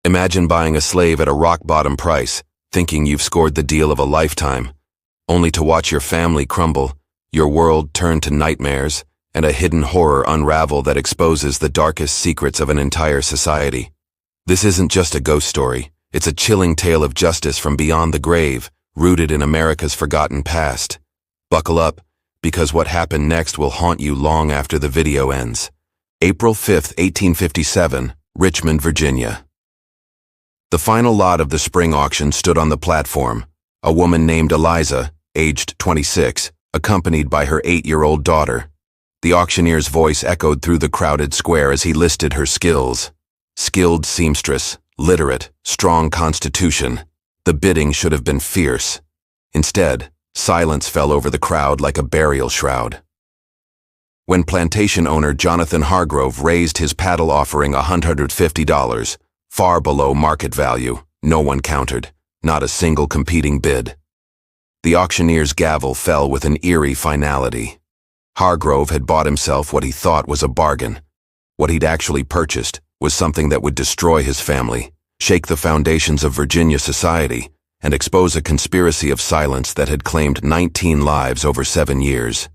Imagine buying a slave at a rock-bottom price, thinking you've scored the deal of a lifetime, only to watch your family crumble, your world turn to nightmares, and a hidden horror unravel that exposes the darkest secrets of an entire society. This isn't just a ghost story, it's a chilling tale of justice from beyond the grave, rooted in America's forgotten past. Buckle up, because what happened next will haunt you long after the video ends. April 5, 1857, Richmond, Virginia. The final lot of the spring auction stood on the platform. A woman named Eliza, aged 26, accompanied by her 8-year-old daughter. The auctioneer's voice echoed through the crowded square as he listed her skills. Skilled seamstress, literate, strong constitution. The bidding should have been fierce. Instead, silence fell over the crowd like a burial shroud. When plantation owner Jonathan Hargrove raised his paddle offering $150, far below market value, no one countered, not a single competing bid. The auctioneer's gavel fell with an eerie finality. Hargrove had bought himself what he thought was a bargain. What he'd actually purchased was something that would destroy his family, shake the foundations of Virginia society, and expose a conspiracy of silence that had claimed 19 lives over 7 years.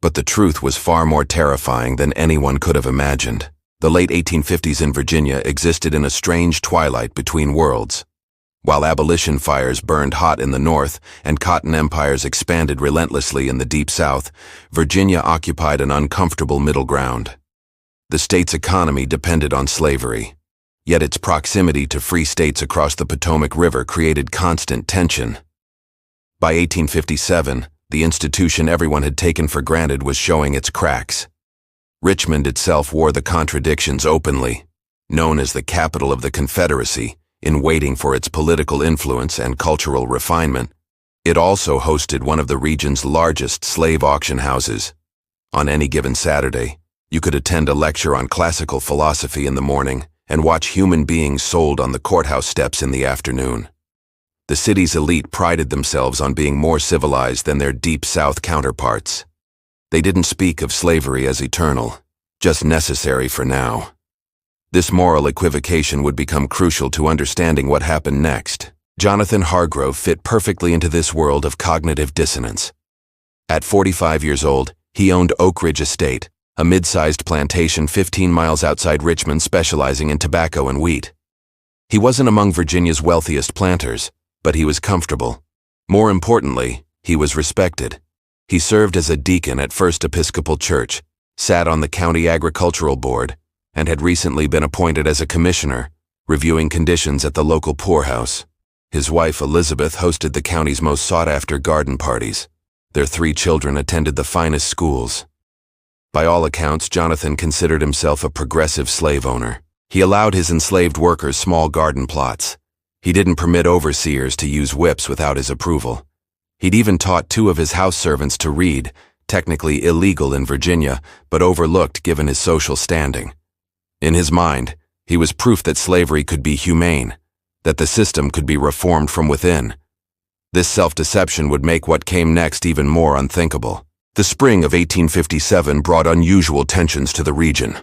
But the truth was far more terrifying than anyone could have imagined. The late 1850s in Virginia existed in a strange twilight between worlds. While abolition fires burned hot in the North and cotton empires expanded relentlessly in the Deep South, Virginia occupied an uncomfortable middle ground. The state's economy depended on slavery, yet its proximity to free states across the Potomac River created constant tension. By 1857, the institution everyone had taken for granted was showing its cracks. Richmond itself wore the contradictions openly. Known as the capital of the Confederacy, in waiting for its political influence and cultural refinement, it also hosted one of the region's largest slave auction houses. On any given Saturday, you could attend a lecture on classical philosophy in the morning and watch human beings sold on the courthouse steps in the afternoon. The city's elite prided themselves on being more civilized than their Deep South counterparts. They didn't speak of slavery as eternal, just necessary for now. This moral equivocation would become crucial to understanding what happened next. Jonathan Hargrove fit perfectly into this world of cognitive dissonance. At 45 years old, he owned Oak Ridge Estate, a mid-sized plantation 15 miles outside Richmond specializing in tobacco and wheat. He wasn't among Virginia's wealthiest planters, but he was comfortable. More importantly, he was respected. He served as a deacon at First Episcopal Church, sat on the county agricultural board, and had recently been appointed as a commissioner, reviewing conditions at the local poorhouse. His wife, Elizabeth, hosted the county's most sought-after garden parties. Their 3 children attended the finest schools. By all accounts, Jonathan considered himself a progressive slave owner. He allowed his enslaved workers small garden plots. He didn't permit overseers to use whips without his approval. He'd even taught 2 of his house servants to read, technically illegal in Virginia, but overlooked given his social standing. In his mind, he was proof that slavery could be humane, that the system could be reformed from within. This self-deception would make what came next even more unthinkable. The spring of 1857 brought unusual tensions to the region.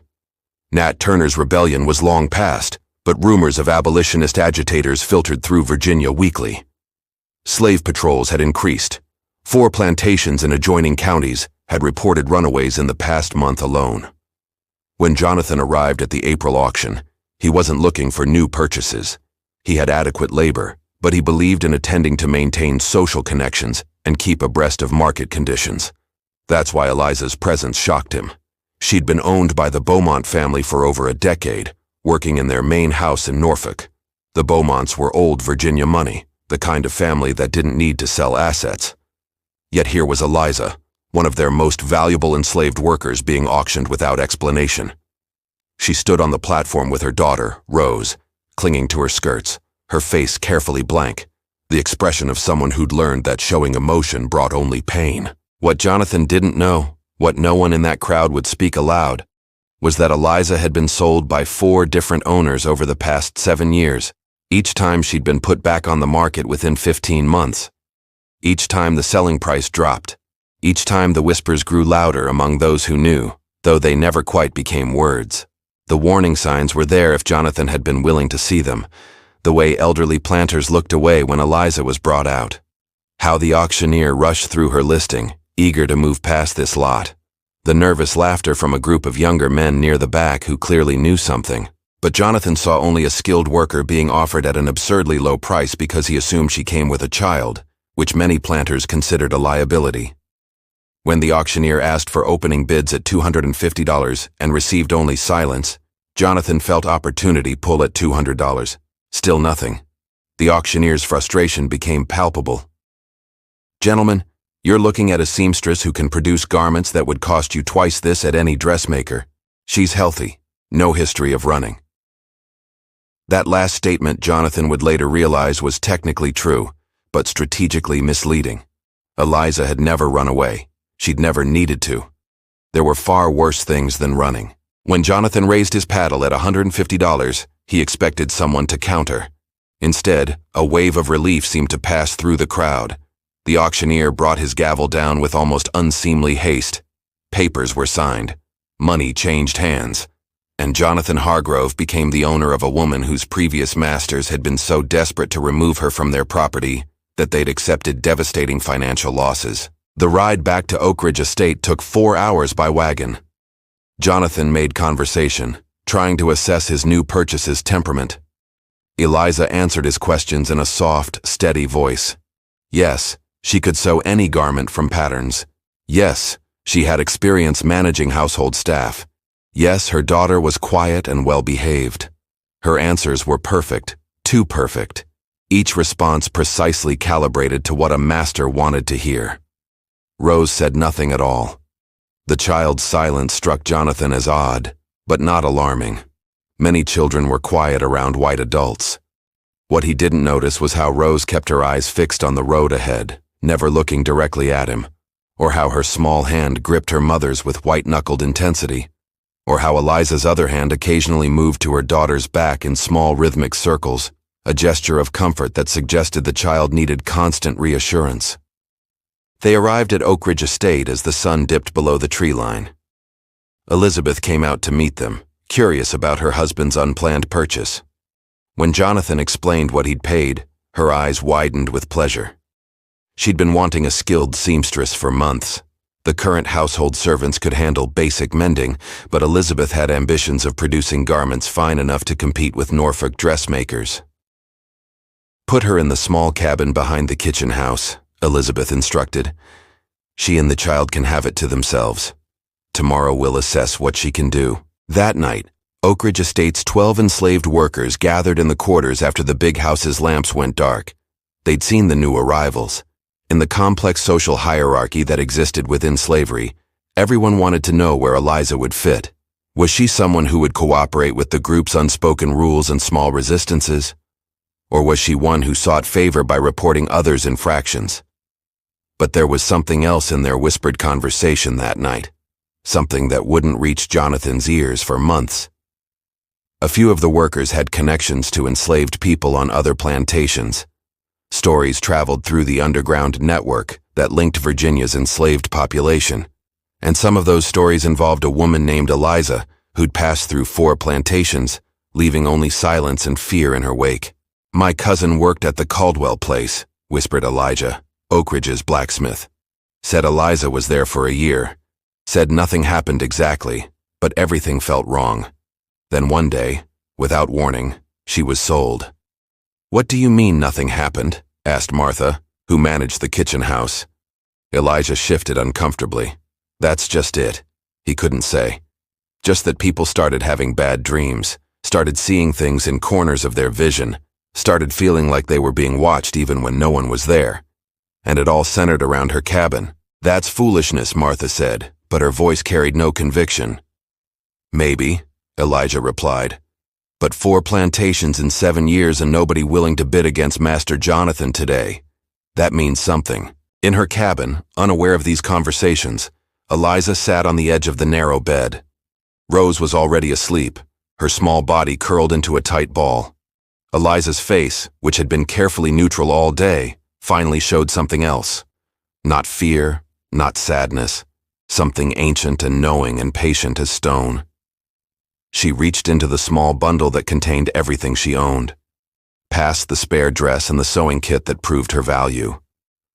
Nat Turner's rebellion was long past, but rumors of abolitionist agitators filtered through Virginia weekly. Slave patrols had increased. 4 plantations in adjoining counties had reported runaways in the past month alone. When Jonathan arrived at the April auction, he wasn't looking for new purchases. He had adequate labor, but he believed in attending to maintain social connections and keep abreast of market conditions. That's why Eliza's presence shocked him. She'd been owned by the Beaumont family for over a decade, working in their main house in Norfolk. The Beaumonts were old Virginia money, the kind of family that didn't need to sell assets. Yet here was Eliza, one of their most valuable enslaved workers, being auctioned without explanation. She stood on the platform with her daughter, Rose, clinging to her skirts, her face carefully blank, the expression of someone who'd learned that showing emotion brought only pain. What Jonathan didn't know, what no one in that crowd would speak aloud, was that Eliza had been sold by 4 different owners over the past 7 years. Each time she'd been put back on the market within 15 months. Each time the selling price dropped. Each time the whispers grew louder among those who knew, though they never quite became words. The warning signs were there if Jonathan had been willing to see them, the way elderly planters looked away when Eliza was brought out. How the auctioneer rushed through her listing, eager to move past this lot. The nervous laughter from a group of younger men near the back who clearly knew something. But Jonathan saw only a skilled worker being offered at an absurdly low price because he assumed she came with a child, which many planters considered a liability. When the auctioneer asked for opening bids at $250 and received only silence, Jonathan felt opportunity pull at $200. Still nothing. The auctioneer's frustration became palpable. "Gentlemen, you're looking at a seamstress who can produce garments that would cost you twice this at any dressmaker. She's healthy, no history of running." That last statement Jonathan would later realize was technically true, but strategically misleading. Eliza had never run away. She'd never needed to. There were far worse things than running. When Jonathan raised his paddle at $150, he expected someone to counter. Instead, a wave of relief seemed to pass through the crowd. The auctioneer brought his gavel down with almost unseemly haste. Papers were signed. Money changed hands. And Jonathan Hargrove became the owner of a woman whose previous masters had been so desperate to remove her from their property that they'd accepted devastating financial losses. The ride back to Oak Ridge Estate took 4 hours by wagon. Jonathan made conversation, trying to assess his new purchase's temperament. Eliza answered his questions in a soft, steady voice. Yes, she could sew any garment from patterns. Yes, she had experience managing household staff. Yes, her daughter was quiet and well-behaved. Her answers were perfect, too perfect. Each response precisely calibrated to what a master wanted to hear. Rose said nothing at all. The child's silence struck Jonathan as odd, but not alarming. Many children were quiet around white adults. What he didn't notice was how Rose kept her eyes fixed on the road ahead, never looking directly at him, or how her small hand gripped her mother's with white-knuckled intensity, or how Eliza's other hand occasionally moved to her daughter's back in small rhythmic circles, a gesture of comfort that suggested the child needed constant reassurance. They arrived at Oak Ridge Estate as the sun dipped below the tree line. Elizabeth came out to meet them, curious about her husband's unplanned purchase. When Jonathan explained what he'd paid, her eyes widened with pleasure. She'd been wanting a skilled seamstress for months. The current household servants could handle basic mending, but Elizabeth had ambitions of producing garments fine enough to compete with Norfolk dressmakers. "Put her in the small cabin behind the kitchen house," Elizabeth instructed. "She and the child can have it to themselves. Tomorrow we'll assess what she can do." That night, Oak Ridge Estate's 12 enslaved workers gathered in the quarters after the big house's lamps went dark. They'd seen the new arrivals. In the complex social hierarchy that existed within slavery, everyone wanted to know where Eliza would fit. Was she someone who would cooperate with the group's unspoken rules and small resistances? Or was she one who sought favor by reporting others' infractions? But there was something else in their whispered conversation that night, something that wouldn't reach Jonathan's ears for months. A few of the workers had connections to enslaved people on other plantations. Stories traveled through the underground network that linked Virginia's enslaved population, and some of those stories involved a woman named Eliza who'd passed through 4 plantations, leaving only silence and fear in her wake. "My cousin worked at the Caldwell place," whispered Elijah, Oak Ridge's blacksmith. "Said Eliza was there for a year. Said nothing happened exactly, but everything felt wrong. Then one day, without warning, she was sold." "What do you mean nothing happened?" asked Martha, who managed the kitchen house. Elijah shifted uncomfortably. "That's just it," he couldn't say. "Just that people started having bad dreams, started seeing things in corners of their vision, started feeling like they were being watched even when no one was there. And it all centered around her cabin." "That's foolishness," Martha said, but her voice carried no conviction. "Maybe," Elijah replied. "But 4 plantations in 7 years and nobody willing to bid against Master Jonathan today. That means something." In her cabin, unaware of these conversations, Eliza sat on the edge of the narrow bed. Rose was already asleep, her small body curled into a tight ball. Eliza's face, which had been carefully neutral all day, finally showed something else. Not fear, not sadness, something ancient and knowing and patient as stone. She reached into the small bundle that contained everything she owned, past the spare dress and the sewing kit that proved her value.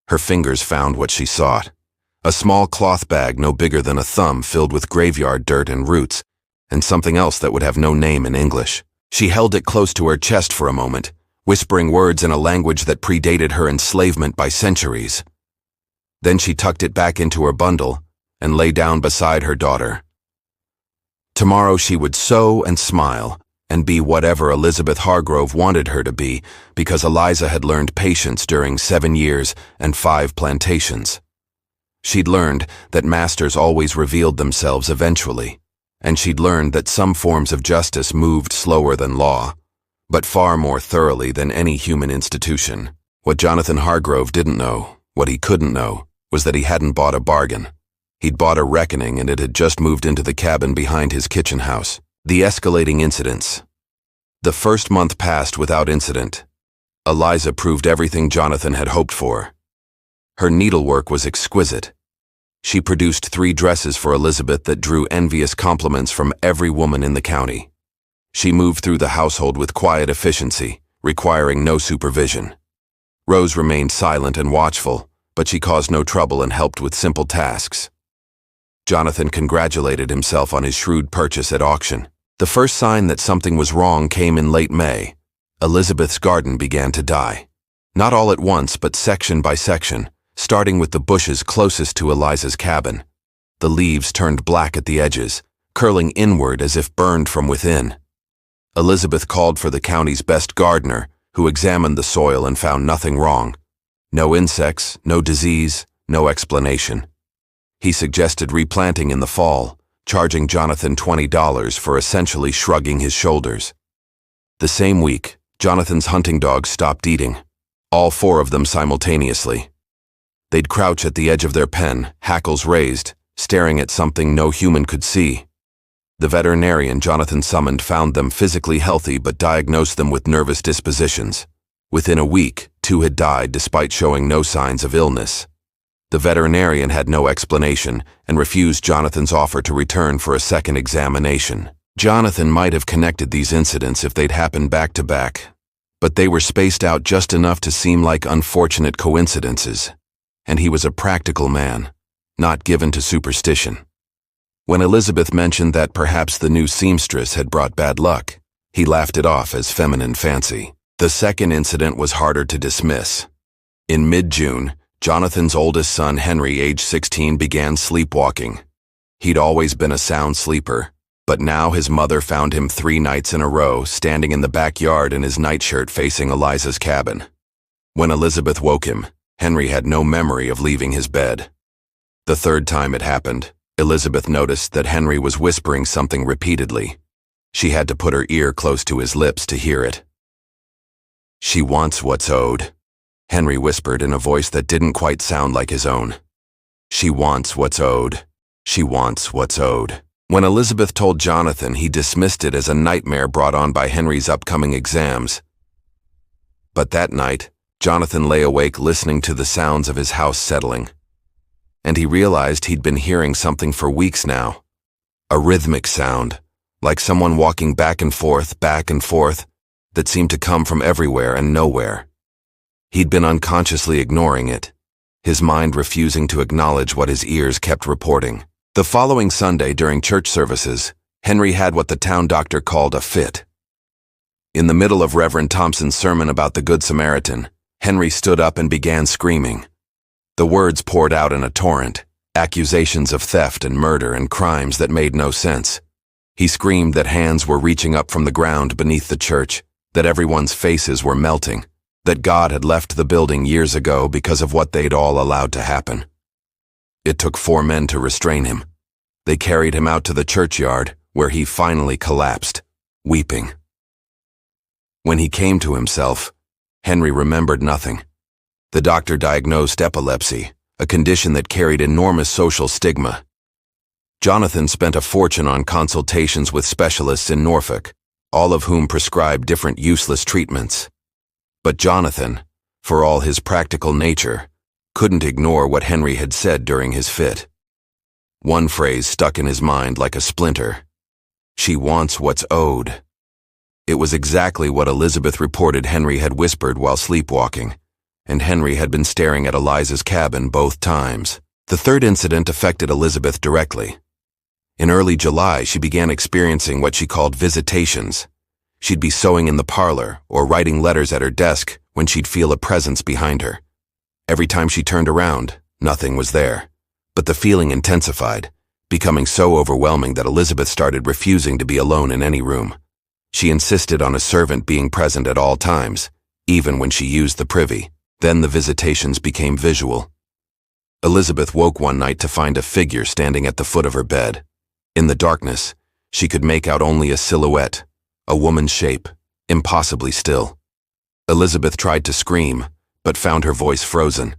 Her fingers found what she sought. A small cloth bag no bigger than a thumb filled with graveyard dirt and roots, and something else that would have no name in English. She held it close to her chest for a moment, whispering words in a language that predated her enslavement by centuries. Then she tucked it back into her bundle and lay down beside her daughter. Tomorrow she would sew and smile and be whatever Elizabeth Hargrove wanted her to be, because Eliza had learned patience during 7 years and 5 plantations. She'd learned that masters always revealed themselves eventually, and she'd learned that some forms of justice moved slower than law, but far more thoroughly than any human institution. What Jonathan Hargrove didn't know, what he couldn't know, was that he hadn't bought a bargain. He'd bought a reckoning, and it had just moved into the cabin behind his kitchen house. The escalating incidents. The first month passed without incident. Eliza proved everything Jonathan had hoped for. Her needlework was exquisite. She produced 3 dresses for Elizabeth that drew envious compliments from every woman in the county. She moved through the household with quiet efficiency, requiring no supervision. Rose remained silent and watchful, but she caused no trouble and helped with simple tasks. Jonathan congratulated himself on his shrewd purchase at auction. The first sign that something was wrong came in late May. Elizabeth's garden began to die. Not all at once, but section by section, starting with the bushes closest to Eliza's cabin. The leaves turned black at the edges, curling inward as if burned from within. Elizabeth called for the county's best gardener, who examined the soil and found nothing wrong. No insects, no disease, no explanation. He suggested replanting in the fall, charging Jonathan $20 for essentially shrugging his shoulders. The same week, Jonathan's hunting dogs stopped eating, all 4 of them simultaneously. They'd crouch at the edge of their pen, hackles raised, staring at something no human could see. The veterinarian Jonathan summoned found them physically healthy but diagnosed them with nervous dispositions. Within a week, 2 had died despite showing no signs of illness. The veterinarian had no explanation and refused Jonathan's offer to return for a second examination. Jonathan might have connected these incidents if they'd happened back to back, but they were spaced out just enough to seem like unfortunate coincidences. And he was a practical man, not given to superstition. When Elizabeth mentioned that perhaps the new seamstress had brought bad luck, he laughed it off as feminine fancy. The second incident was harder to dismiss. In mid-June, Jonathan's oldest son, Henry, age 16, began sleepwalking. He'd always been a sound sleeper, but now his mother found him 3 nights in a row, standing in the backyard in his nightshirt facing Eliza's cabin. When Elizabeth woke him, Henry had no memory of leaving his bed. The 3rd time it happened, Elizabeth noticed that Henry was whispering something repeatedly. She had to put her ear close to his lips to hear it. "She wants what's owed," Henry whispered in a voice that didn't quite sound like his own. "She wants what's owed. She wants what's owed." When Elizabeth told Jonathan, he dismissed it as a nightmare brought on by Henry's upcoming exams. But that night, Jonathan lay awake listening to the sounds of his house settling. And he realized he'd been hearing something for weeks now. A rhythmic sound, like someone walking back and forth, that seemed to come from everywhere and nowhere. He'd been unconsciously ignoring it, his mind refusing to acknowledge what his ears kept reporting. The following Sunday during church services, Henry had what the town doctor called a fit. In the middle of Reverend Thompson's sermon about the Good Samaritan, Henry stood up and began screaming. The words poured out in a torrent, accusations of theft and murder and crimes that made no sense. He screamed that hands were reaching up from the ground beneath the church, that everyone's faces were melting, that God had left the building years ago because of what they'd all allowed to happen. It took 4 men to restrain him. They carried him out to the churchyard, where he finally collapsed, weeping. When he came to himself, Henry remembered nothing. The doctor diagnosed epilepsy, a condition that carried enormous social stigma. Jonathan spent a fortune on consultations with specialists in Norfolk, all of whom prescribed different useless treatments. But Jonathan, for all his practical nature, couldn't ignore what Henry had said during his fit. One phrase stuck in his mind like a splinter. She wants what's owed. It was exactly what Elizabeth reported Henry had whispered while sleepwalking, and Henry had been staring at Eliza's cabin both times. The third incident affected Elizabeth directly. In early July, she began experiencing what she called visitations. She'd be sewing in the parlor or writing letters at her desk when she'd feel a presence behind her. Every time she turned around, nothing was there. But the feeling intensified, becoming so overwhelming that Elizabeth started refusing to be alone in any room. She insisted on a servant being present at all times, even when she used the privy. Then the visitations became visual. Elizabeth woke one night to find a figure standing at the foot of her bed. In the darkness, she could make out only a silhouette, a woman's shape, impossibly still. Elizabeth tried to scream, but found her voice frozen.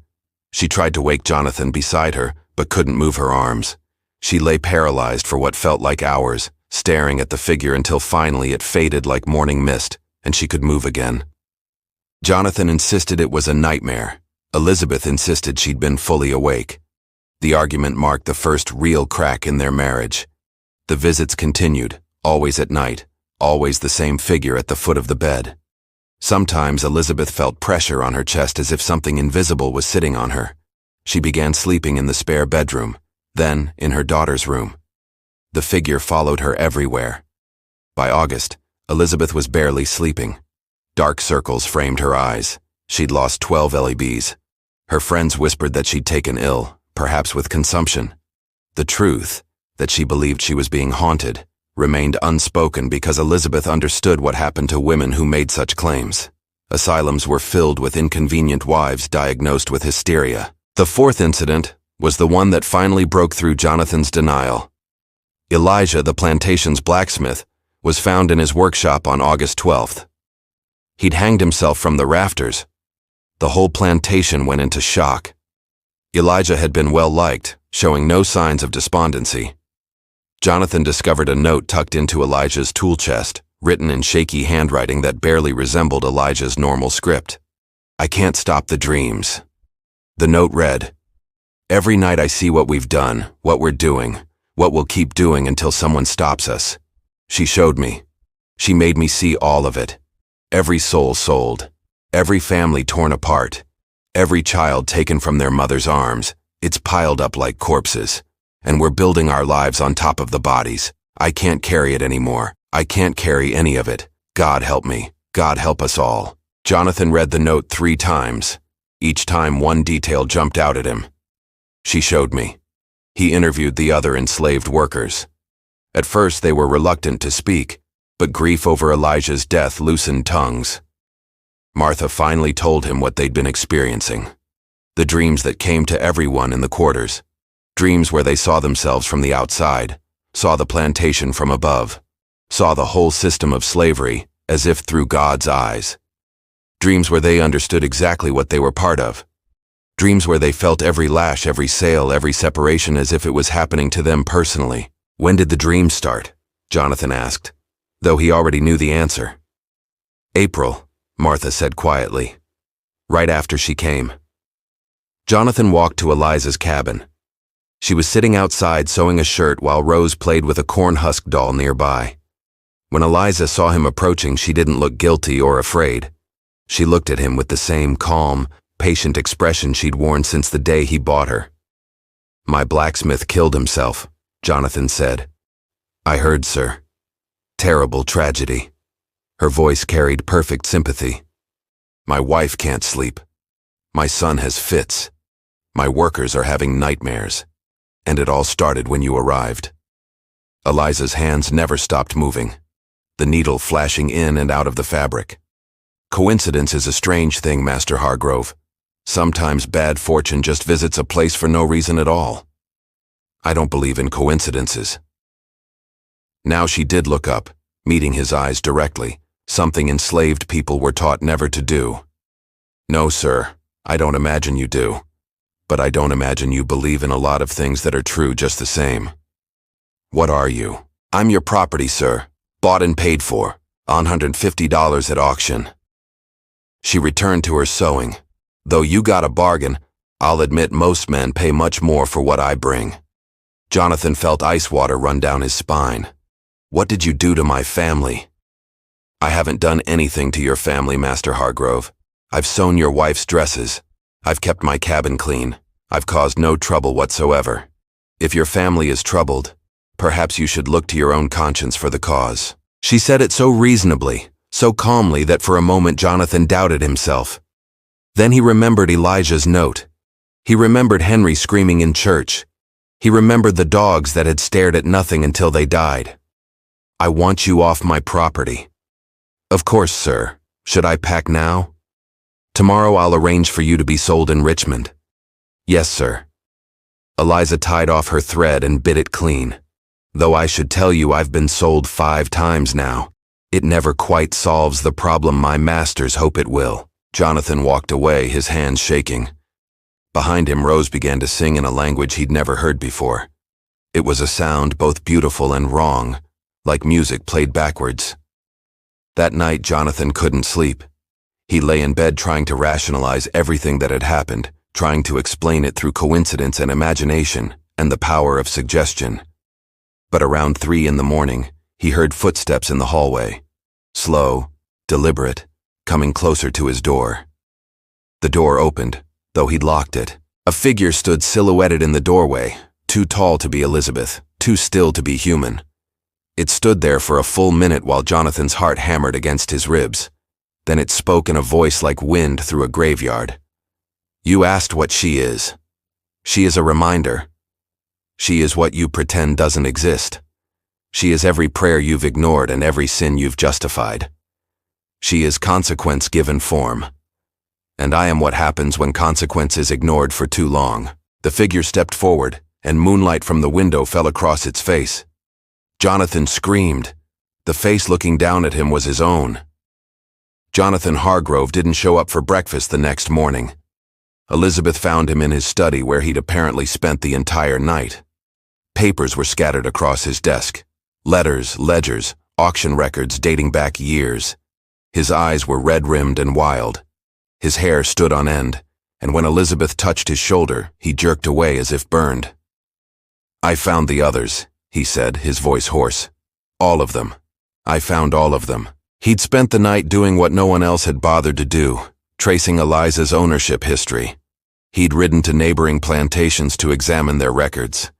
She tried to wake Jonathan beside her, but couldn't move her arms. She lay paralyzed for what felt like hours, staring at the figure until finally it faded like morning mist, and she could move again. Jonathan insisted it was a nightmare. Elizabeth insisted she'd been fully awake. The argument marked the first real crack in their marriage. The visits continued, always at night, always the same figure at the foot of the bed. Sometimes Elizabeth felt pressure on her chest as if something invisible was sitting on her. She began sleeping in the spare bedroom, then in her daughter's room. The figure followed her everywhere. By August, Elizabeth was barely sleeping. Dark circles framed her eyes. She'd lost 12 LEBs. Her friends whispered that she'd taken ill, perhaps with consumption. The truth, that she believed she was being haunted, remained unspoken because Elizabeth understood what happened to women who made such claims. Asylums were filled with inconvenient wives diagnosed with hysteria. The fourth incident was the one that finally broke through Jonathan's denial. Eliza, the plantation's blacksmith, was found in his workshop on August 12th. He'd hanged himself from the rafters. The whole plantation went into shock. Eliza had been well liked, showing no signs of despondency. Jonathan discovered a note tucked into Eliza's tool chest, written in shaky handwriting that barely resembled Eliza's normal script. "I can't stop the dreams." The note read, "Every night I see what we've done, what we're doing, what we'll keep doing until someone stops us. She showed me. She made me see all of it. Every soul sold. Every family torn apart. Every child taken from their mother's arms. It's piled up like corpses. And we're building our lives on top of the bodies. I can't carry it anymore. I can't carry any of it. God help me. God help us all." Jonathan read the note 3 times. Each time one detail jumped out at him. "She showed me." He interviewed the other enslaved workers. At first they were reluctant to speak, but grief over Elijah's death loosened tongues. Martha finally told him what they'd been experiencing. The dreams that came to everyone in the quarters. Dreams where they saw themselves from the outside, saw the plantation from above, saw the whole system of slavery as if through God's eyes. Dreams where they understood exactly what they were part of. Dreams where they felt every lash, every sale, every separation as if it was happening to them personally. "When did the dreams start?" Jonathan asked, though he already knew the answer. "April," Martha said quietly, "right after she came." Jonathan walked to Eliza's cabin. She was sitting outside sewing a shirt while Rose played with a corn-husk doll nearby. When Eliza saw him approaching, she didn't look guilty or afraid. She looked at him with the same calm, patient expression she'd worn since the day he bought her. "My blacksmith killed himself," Jonathan said. "I heard, sir. Terrible tragedy." Her voice carried perfect sympathy. "My wife can't sleep. My son has fits. My workers are having nightmares. And it all started when you arrived." Eliza's hands never stopped moving, the needle flashing in and out of the fabric. "Coincidence is a strange thing, Master Hargrove. Sometimes bad fortune just visits a place for no reason at all. I don't believe in coincidences." Now she did look up, meeting his eyes directly, something enslaved people were taught never to do. "No, sir, I don't imagine you do. But I don't imagine you believe in a lot of things that are true just the same." "What are you?" "I'm your property, sir. Bought and paid for. $150 at auction." She returned to her sewing. "Though you got a bargain, I'll admit most men pay much more for what I bring." Jonathan felt ice water run down his spine. What did you do to my family?" "I haven't done anything to your family, Master Hargrove. I've sewn your wife's dresses. I've kept my cabin clean. I've caused no trouble whatsoever. If your family is troubled, perhaps you should look to your own conscience for the cause." She said it so reasonably, so calmly that for a moment Jonathan doubted himself. Then he remembered Elijah's note. He remembered Henry screaming in church. He remembered the dogs that had stared at nothing until they died. "I want you off my property." "Of course, sir. Should I pack now?" "Tomorrow I'll arrange for you to be sold in Richmond." "Yes, sir." Eliza tied off her thread and bit it clean. "Though I should tell you I've been sold 5 times now. It never quite solves the problem my masters hope it will." Jonathan walked away, his hands shaking. Behind him, Rose began to sing in a language he'd never heard before. It was a sound both beautiful and wrong, like music played backwards. That night, Jonathan couldn't sleep. He lay in bed trying to rationalize everything that had happened, trying to explain it through coincidence and imagination and the power of suggestion. But around 3 in the morning, he heard footsteps in the hallway. Slow, deliberate, coming closer to his door. The door opened, though he'd locked it. A figure stood silhouetted in the doorway, too tall to be Elizabeth, too still to be human. It stood there for a full minute while Jonathan's heart hammered against his ribs. Then it spoke in a voice like wind through a graveyard. "You asked what she is. She is a reminder. She is what you pretend doesn't exist. She is every prayer you've ignored and every sin you've justified. She is consequence given form. And I am what happens when consequence is ignored for too long." The figure stepped forward, and moonlight from the window fell across its face. Jonathan screamed. The face looking down at him was his own. Jonathan Hargrove didn't show up for breakfast the next morning. Elizabeth found him in his study where he'd apparently spent the entire night. Papers were scattered across his desk. Letters, ledgers, auction records dating back years. His eyes were red-rimmed and wild. His hair stood on end, and when Elizabeth touched his shoulder, he jerked away as if burned. "I found the others," he said, his voice hoarse. "All of them. I found all of them." He'd spent the night doing what no one else had bothered to do, tracing Eliza's ownership history. He'd ridden to neighboring plantations to examine their records.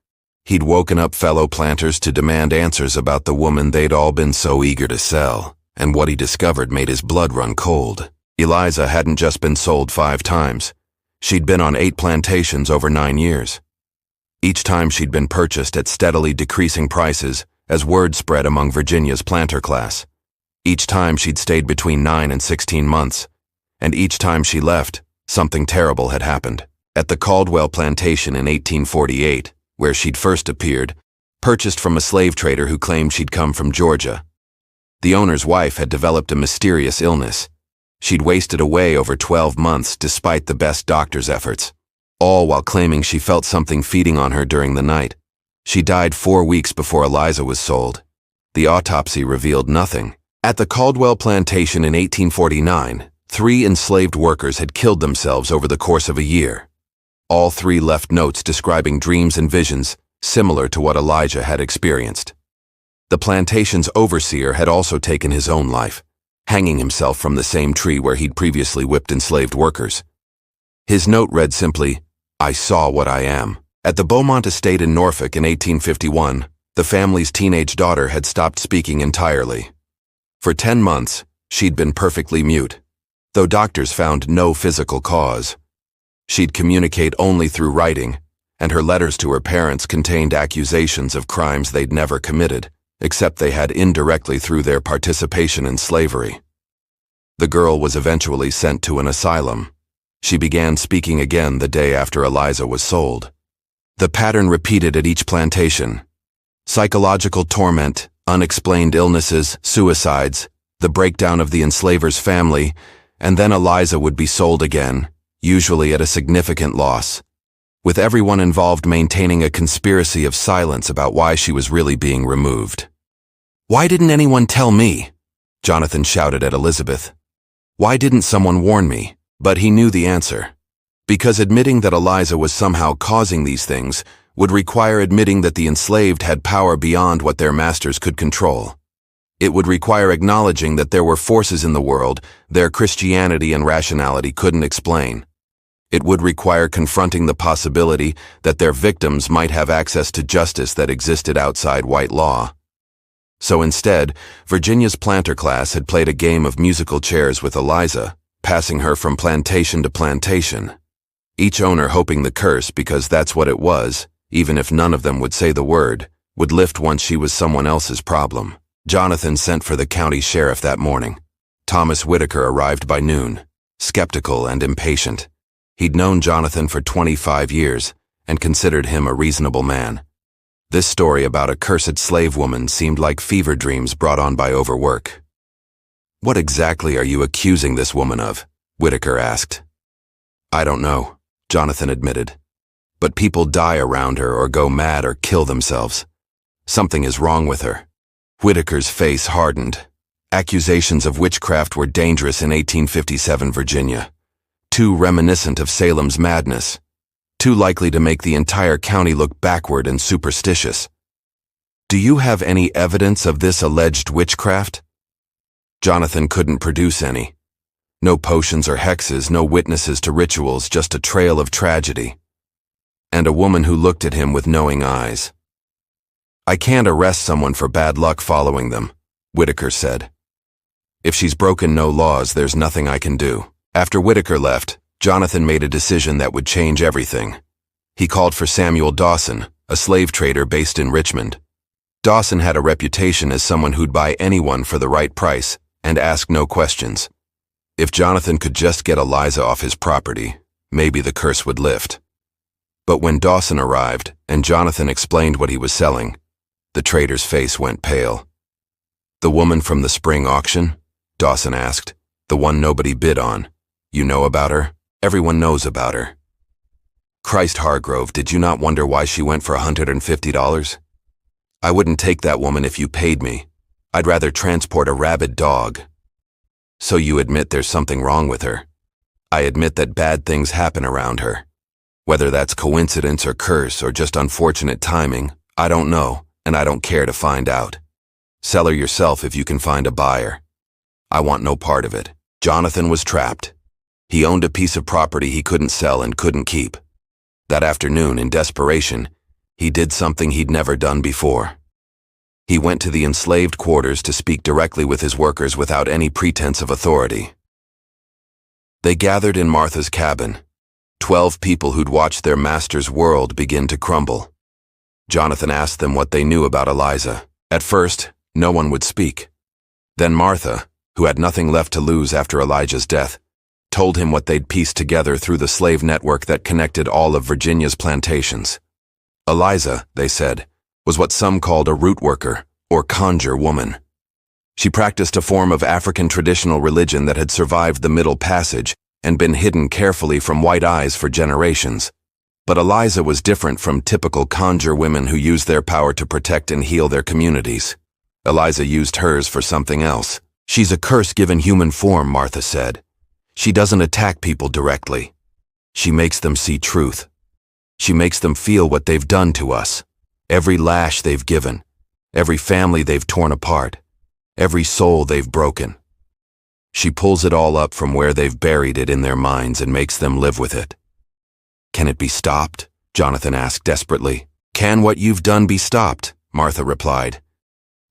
He'd woken up fellow planters to demand answers about the woman they'd all been so eager to sell, and what he discovered made his blood run cold. Eliza hadn't just been sold 5 times. She'd been on 8 plantations over 9 years. Each time she'd been purchased at steadily decreasing prices as word spread among Virginia's planter class. Each time she'd stayed between 9 and 16 months, and each time she left, something terrible had happened. At the Caldwell plantation in 1848, where she'd first appeared, purchased from a slave trader who claimed she'd come from Georgia. The owner's wife had developed a mysterious illness. She'd wasted away over 12 months despite the best doctor's efforts, all while claiming she felt something feeding on her during the night. She died 4 weeks before Eliza was sold. The autopsy revealed nothing. At the Caldwell plantation in 1849, 3 enslaved workers had killed themselves over the course of a year. All 3 left notes describing dreams and visions similar to what Elijah had experienced. The plantation's overseer had also taken his own life, hanging himself from the same tree where he'd previously whipped enslaved workers. His note read simply, "I saw what I am." At the Beaumont estate in Norfolk in 1851, the family's teenage daughter had stopped speaking entirely. For 10 months, she'd been perfectly mute, though doctors found no physical cause. She'd communicate only through writing, and her letters to her parents contained accusations of crimes they'd never committed, except they had indirectly through their participation in slavery. The girl was eventually sent to an asylum. She began speaking again the day after Eliza was sold. The pattern repeated at each plantation. Psychological torment, unexplained illnesses, suicides, the breakdown of the enslaver's family, and then Eliza would be sold again, usually at a significant loss, with everyone involved maintaining a conspiracy of silence about why she was really being removed. "Why didn't anyone tell me?" Jonathan shouted at Elizabeth. "Why didn't someone warn me?" But he knew the answer. Because admitting that Eliza was somehow causing these things would require admitting that the enslaved had power beyond what their masters could control. It would require acknowledging that there were forces in the world their Christianity and rationality couldn't explain. It would require confronting the possibility that their victims might have access to justice that existed outside white law. So instead, Virginia's planter class had played a game of musical chairs with Eliza, passing her from plantation to plantation. Each owner hoping the curse, because that's what it was, even if none of them would say the word, would lift once she was someone else's problem. Jonathan sent for the county sheriff that morning. Thomas Whitaker arrived by noon, skeptical and impatient. He'd known Jonathan for 25 years and considered him a reasonable man. This story about a cursed slave woman seemed like fever dreams brought on by overwork. "What exactly are you accusing this woman of?" Whitaker asked. "I don't know," Jonathan admitted. "But people die around her or go mad or kill themselves. Something is wrong with her." Whitaker's face hardened. Accusations of witchcraft were dangerous in 1857 Virginia. Too reminiscent of Salem's madness. Too likely to make the entire county look backward and superstitious. "Do you have any evidence of this alleged witchcraft?" Jonathan couldn't produce any. No potions or hexes, no witnesses to rituals, just a trail of tragedy. And a woman who looked at him with knowing eyes. "I can't arrest someone for bad luck following them," Whitaker said. "If she's broken no laws, there's nothing I can do." After Whitaker left, Jonathan made a decision that would change everything. He called for Samuel Dawson, a slave trader based in Richmond. Dawson had a reputation as someone who'd buy anyone for the right price and ask no questions. If Jonathan could just get Eliza off his property, maybe the curse would lift. But when Dawson arrived and Jonathan explained what he was selling, the trader's face went pale. "The woman from the spring auction?" Dawson asked. "The one nobody bid on. You know about her?" "Everyone knows about her." "Christ, Hargrove, did you not wonder why she went for $150? I wouldn't take that woman if you paid me. I'd rather transport a rabid dog." "So you admit there's something wrong with her?" "I admit that bad things happen around her. Whether that's coincidence or curse or just unfortunate timing, I don't know, and I don't care to find out. Sell her yourself if you can find a buyer. I want no part of it." Jonathan was trapped. He owned a piece of property he couldn't sell and couldn't keep. That afternoon, in desperation, he did something he'd never done before. He went to the enslaved quarters to speak directly with his workers without any pretense of authority. They gathered in Martha's cabin, 12 people who'd watched their master's world begin to crumble. Jonathan asked them what they knew about Eliza. At first, no one would speak. Then Martha, who had nothing left to lose after Elijah's death, told him what they'd pieced together through the slave network that connected all of Virginia's plantations. Eliza, they said, was what some called a root worker, or conjure woman. She practiced a form of African traditional religion that had survived the Middle Passage and been hidden carefully from white eyes for generations. But Eliza was different from typical conjure women who use their power to protect and heal their communities. Eliza used hers for something else. "She's a curse given human form," Martha said. "She doesn't attack people directly. She makes them see truth. She makes them feel what they've done to us. Every lash they've given, every family they've torn apart, every soul they've broken. She pulls it all up from where they've buried it in their minds and makes them live with it." "Can it be stopped?" Jonathan asked desperately. "Can what you've done be stopped?" Martha replied.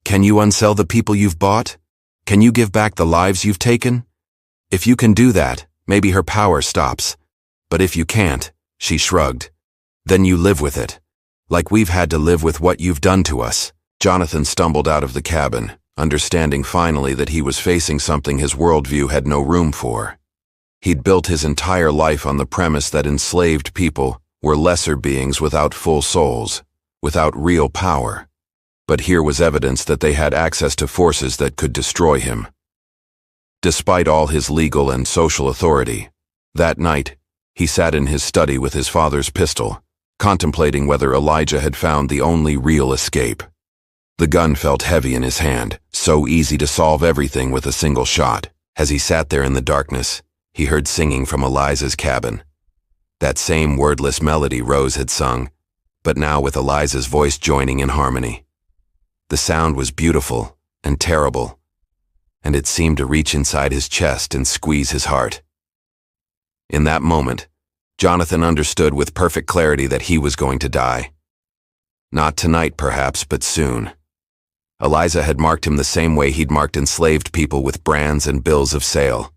"Can you unsell the people you've bought? Can you give back the lives you've taken? If you can do that, maybe her power stops. But if you can't," she shrugged, "then you live with it, like we've had to live with what you've done to us." Jonathan stumbled out of the cabin, understanding finally that he was facing something his worldview had no room for. He'd built his entire life on the premise that enslaved people were lesser beings without full souls, without real power. But here was evidence that they had access to forces that could destroy him. Despite all his legal and social authority, that night, he sat in his study with his father's pistol, contemplating whether Elijah had found the only real escape. The gun felt heavy in his hand, so easy to solve everything with a single shot. As he sat there in the darkness, he heard singing from Eliza's cabin. That same wordless melody Rose had sung, but now with Eliza's voice joining in harmony. The sound was beautiful and terrible, and it seemed to reach inside his chest and squeeze his heart. In that moment, Jonathan understood with perfect clarity that he was going to die. Not tonight, perhaps, but soon. Eliza had marked him the same way he'd marked enslaved people with brands and bills of sale.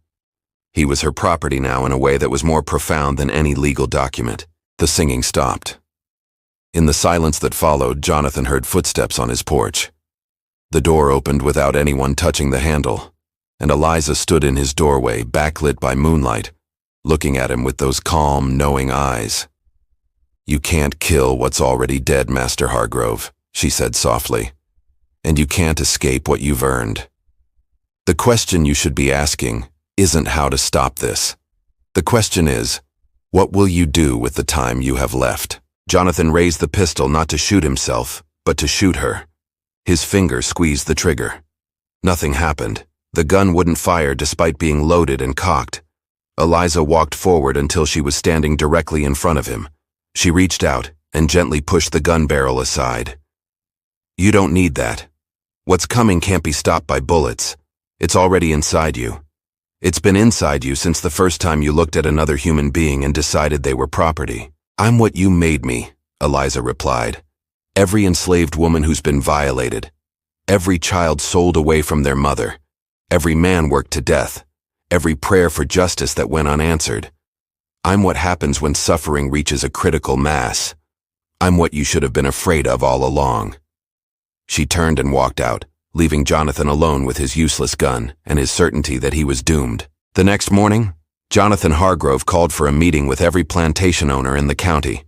He was her property now in a way that was more profound than any legal document. The singing stopped. In the silence that followed, Jonathan heard footsteps on his porch. The door opened without anyone touching the handle, and Eliza stood in his doorway, backlit by moonlight, looking at him with those calm, knowing eyes. "You can't kill what's already dead, Master Hargrove," she said softly, "and you can't escape what you've earned. The question you should be asking isn't how to stop this. The question is, what will you do with the time you have left?" Jonathan raised the pistol not to shoot himself, but to shoot her. His finger squeezed the trigger. Nothing happened. The gun wouldn't fire despite being loaded and cocked. Eliza walked forward until she was standing directly in front of him. She reached out and gently pushed the gun barrel aside. "You don't need that. What's coming can't be stopped by bullets. It's already inside you. It's been inside you since the first time you looked at another human being and decided they were property." "I'm what you made me," Eliza replied. "Every enslaved woman who's been violated. Every child sold away from their mother. Every man worked to death. Every prayer for justice that went unanswered. I'm what happens when suffering reaches a critical mass. I'm what you should have been afraid of all along." She turned and walked out, leaving Jonathan alone with his useless gun and his certainty that he was doomed. The next morning, Jonathan Hargrove called for a meeting with every plantation owner in the county.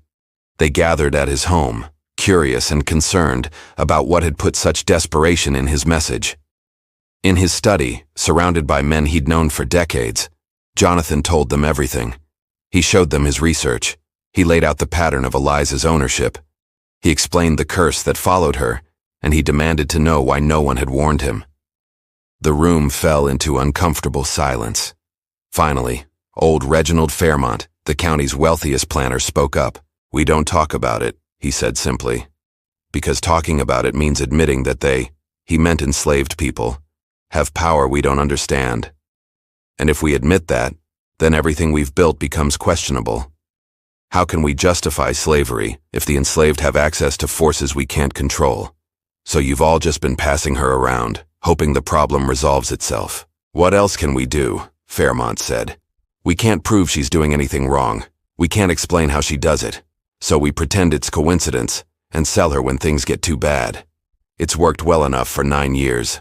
They gathered at his home, curious and concerned about what had put such desperation in his message. In his study, surrounded by men he'd known for decades, Jonathan told them everything. He showed them his research. He laid out the pattern of Eliza's ownership. He explained the curse that followed her, and he demanded to know why no one had warned him. The room fell into uncomfortable silence. Finally, old Reginald Fairmont, the county's wealthiest planter, spoke up. "We don't talk about it," he said simply, "because talking about it means admitting that he meant enslaved people, have power we don't understand. And if we admit that, then everything we've built becomes questionable. How can we justify slavery if the enslaved have access to forces we can't control? So you've all just been passing her around, hoping the problem resolves itself." "What else can we do?" Fairmont said. "We can't prove she's doing anything wrong. We can't explain how she does it. So we pretend it's coincidence and sell her when things get too bad. It's worked well enough for 9 years.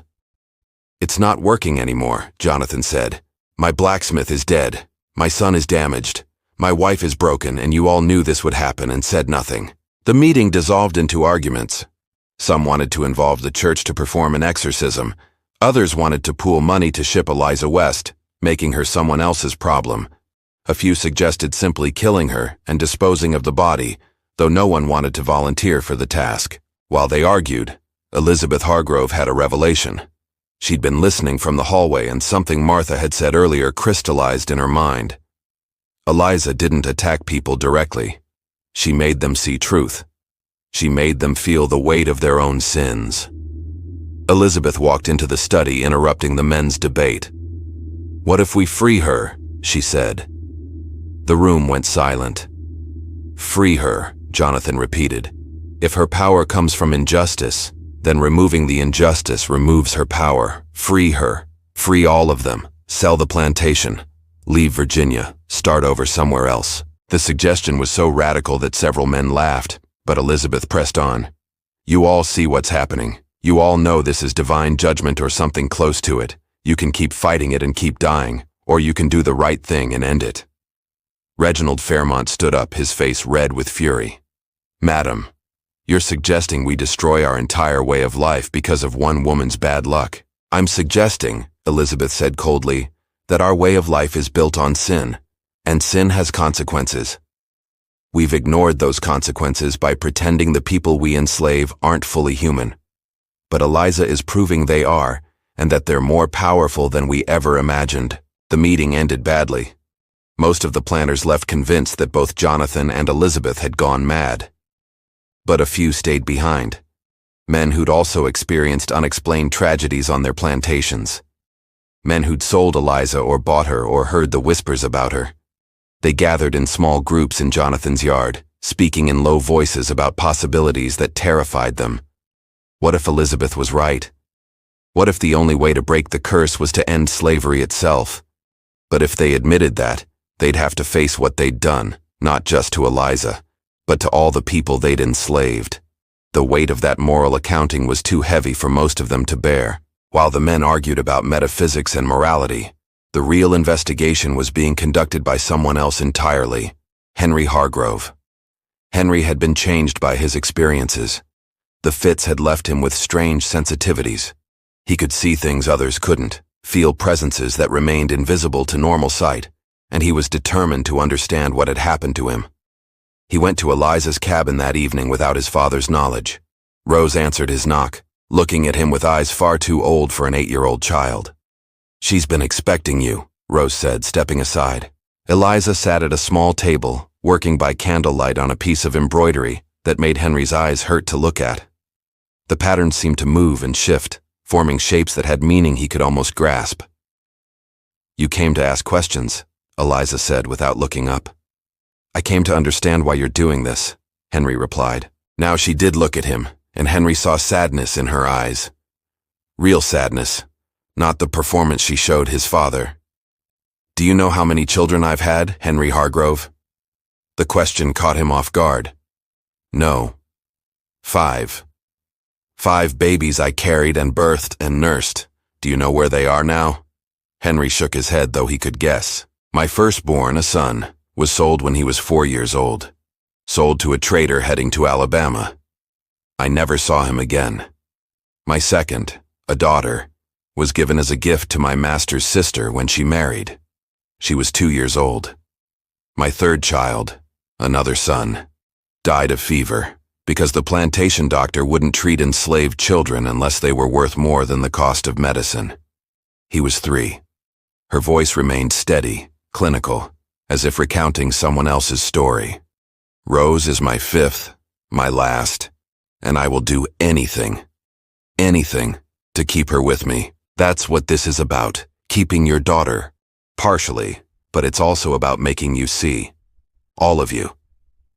"It's not working anymore," Jonathan said. "My blacksmith is dead. My son is damaged. My wife is broken, and you all knew this would happen and said nothing." The meeting dissolved into arguments. Some wanted to involve the church to perform an exorcism. Others wanted to pool money to ship Eliza west, making her someone else's problem. A few suggested simply killing her and disposing of the body, though no one wanted to volunteer for the task. While they argued, Elizabeth Hargrove had a revelation. She'd been listening from the hallway, and something Martha had said earlier crystallized in her mind. Eliza didn't attack people directly. She made them see truth. She made them feel the weight of their own sins. Elizabeth walked into the study, interrupting the men's debate. "What if we free her?" she said. The room went silent. "Free her," Jonathan repeated. "If her power comes from injustice, then removing the injustice removes her power. Free her. Free all of them. Sell the plantation. Leave Virginia. Start over somewhere else." The suggestion was so radical that several men laughed, but Elizabeth pressed on. "You all see what's happening. You all know this is divine judgment or something close to it. You can keep fighting it and keep dying, or you can do the right thing and end it." Reginald Fairmont stood up, his face red with fury. "Madam, you're suggesting we destroy our entire way of life because of one woman's bad luck." "I'm suggesting," Elizabeth said coldly, "that our way of life is built on sin, and sin has consequences. We've ignored those consequences by pretending the people we enslave aren't fully human. But Eliza is proving they are, and that they're more powerful than we ever imagined." The meeting ended badly. Most of the planters left convinced that both Jonathan and Elizabeth had gone mad. But a few stayed behind. Men who'd also experienced unexplained tragedies on their plantations. Men who'd sold Eliza or bought her or heard the whispers about her. They gathered in small groups in Jonathan's yard, speaking in low voices about possibilities that terrified them. What if Elizabeth was right? What if the only way to break the curse was to end slavery itself? But if they admitted that, they'd have to face what they'd done, not just to Eliza, but to all the people they'd enslaved. The weight of that moral accounting was too heavy for most of them to bear. While the men argued about metaphysics and morality, the real investigation was being conducted by someone else entirely, Henry Hargrove. Henry had been changed by his experiences. The fits had left him with strange sensitivities. He could see things others couldn't, feel presences that remained invisible to normal sight, and he was determined to understand what had happened to him. He went to Eliza's cabin that evening without his father's knowledge. Rose answered his knock, looking at him with eyes far too old for an 8-year-old child. "She's been expecting you," Rose said, stepping aside. Eliza sat at a small table, working by candlelight on a piece of embroidery that made Henry's eyes hurt to look at. The patterns seemed to move and shift, forming shapes that had meaning he could almost grasp. "You came to ask questions," Eliza said without looking up. "I came to understand why you're doing this," Henry replied. Now she did look at him, and Henry saw sadness in her eyes. Real sadness, not the performance she showed his father. "Do you know how many children I've had, Henry Hargrove?" The question caught him off guard. "No. 5. 5 babies I carried and birthed and nursed. Do you know where they are now?" Henry shook his head, though he could guess. "My firstborn, a son, was sold when he was 4 years old. Sold to a trader heading to Alabama. I never saw him again. My second, a daughter, was given as a gift to my master's sister when she married. She was 2 years old. My third child, another son, died of fever because the plantation doctor wouldn't treat enslaved children unless they were worth more than the cost of medicine. He was 3. Her voice remained steady, clinical, as if recounting someone else's story. "Rose is my 5th, my last, and I will do anything, to keep her with me. That's what this is about, keeping your daughter. Partially, but it's also about making you see. All of you.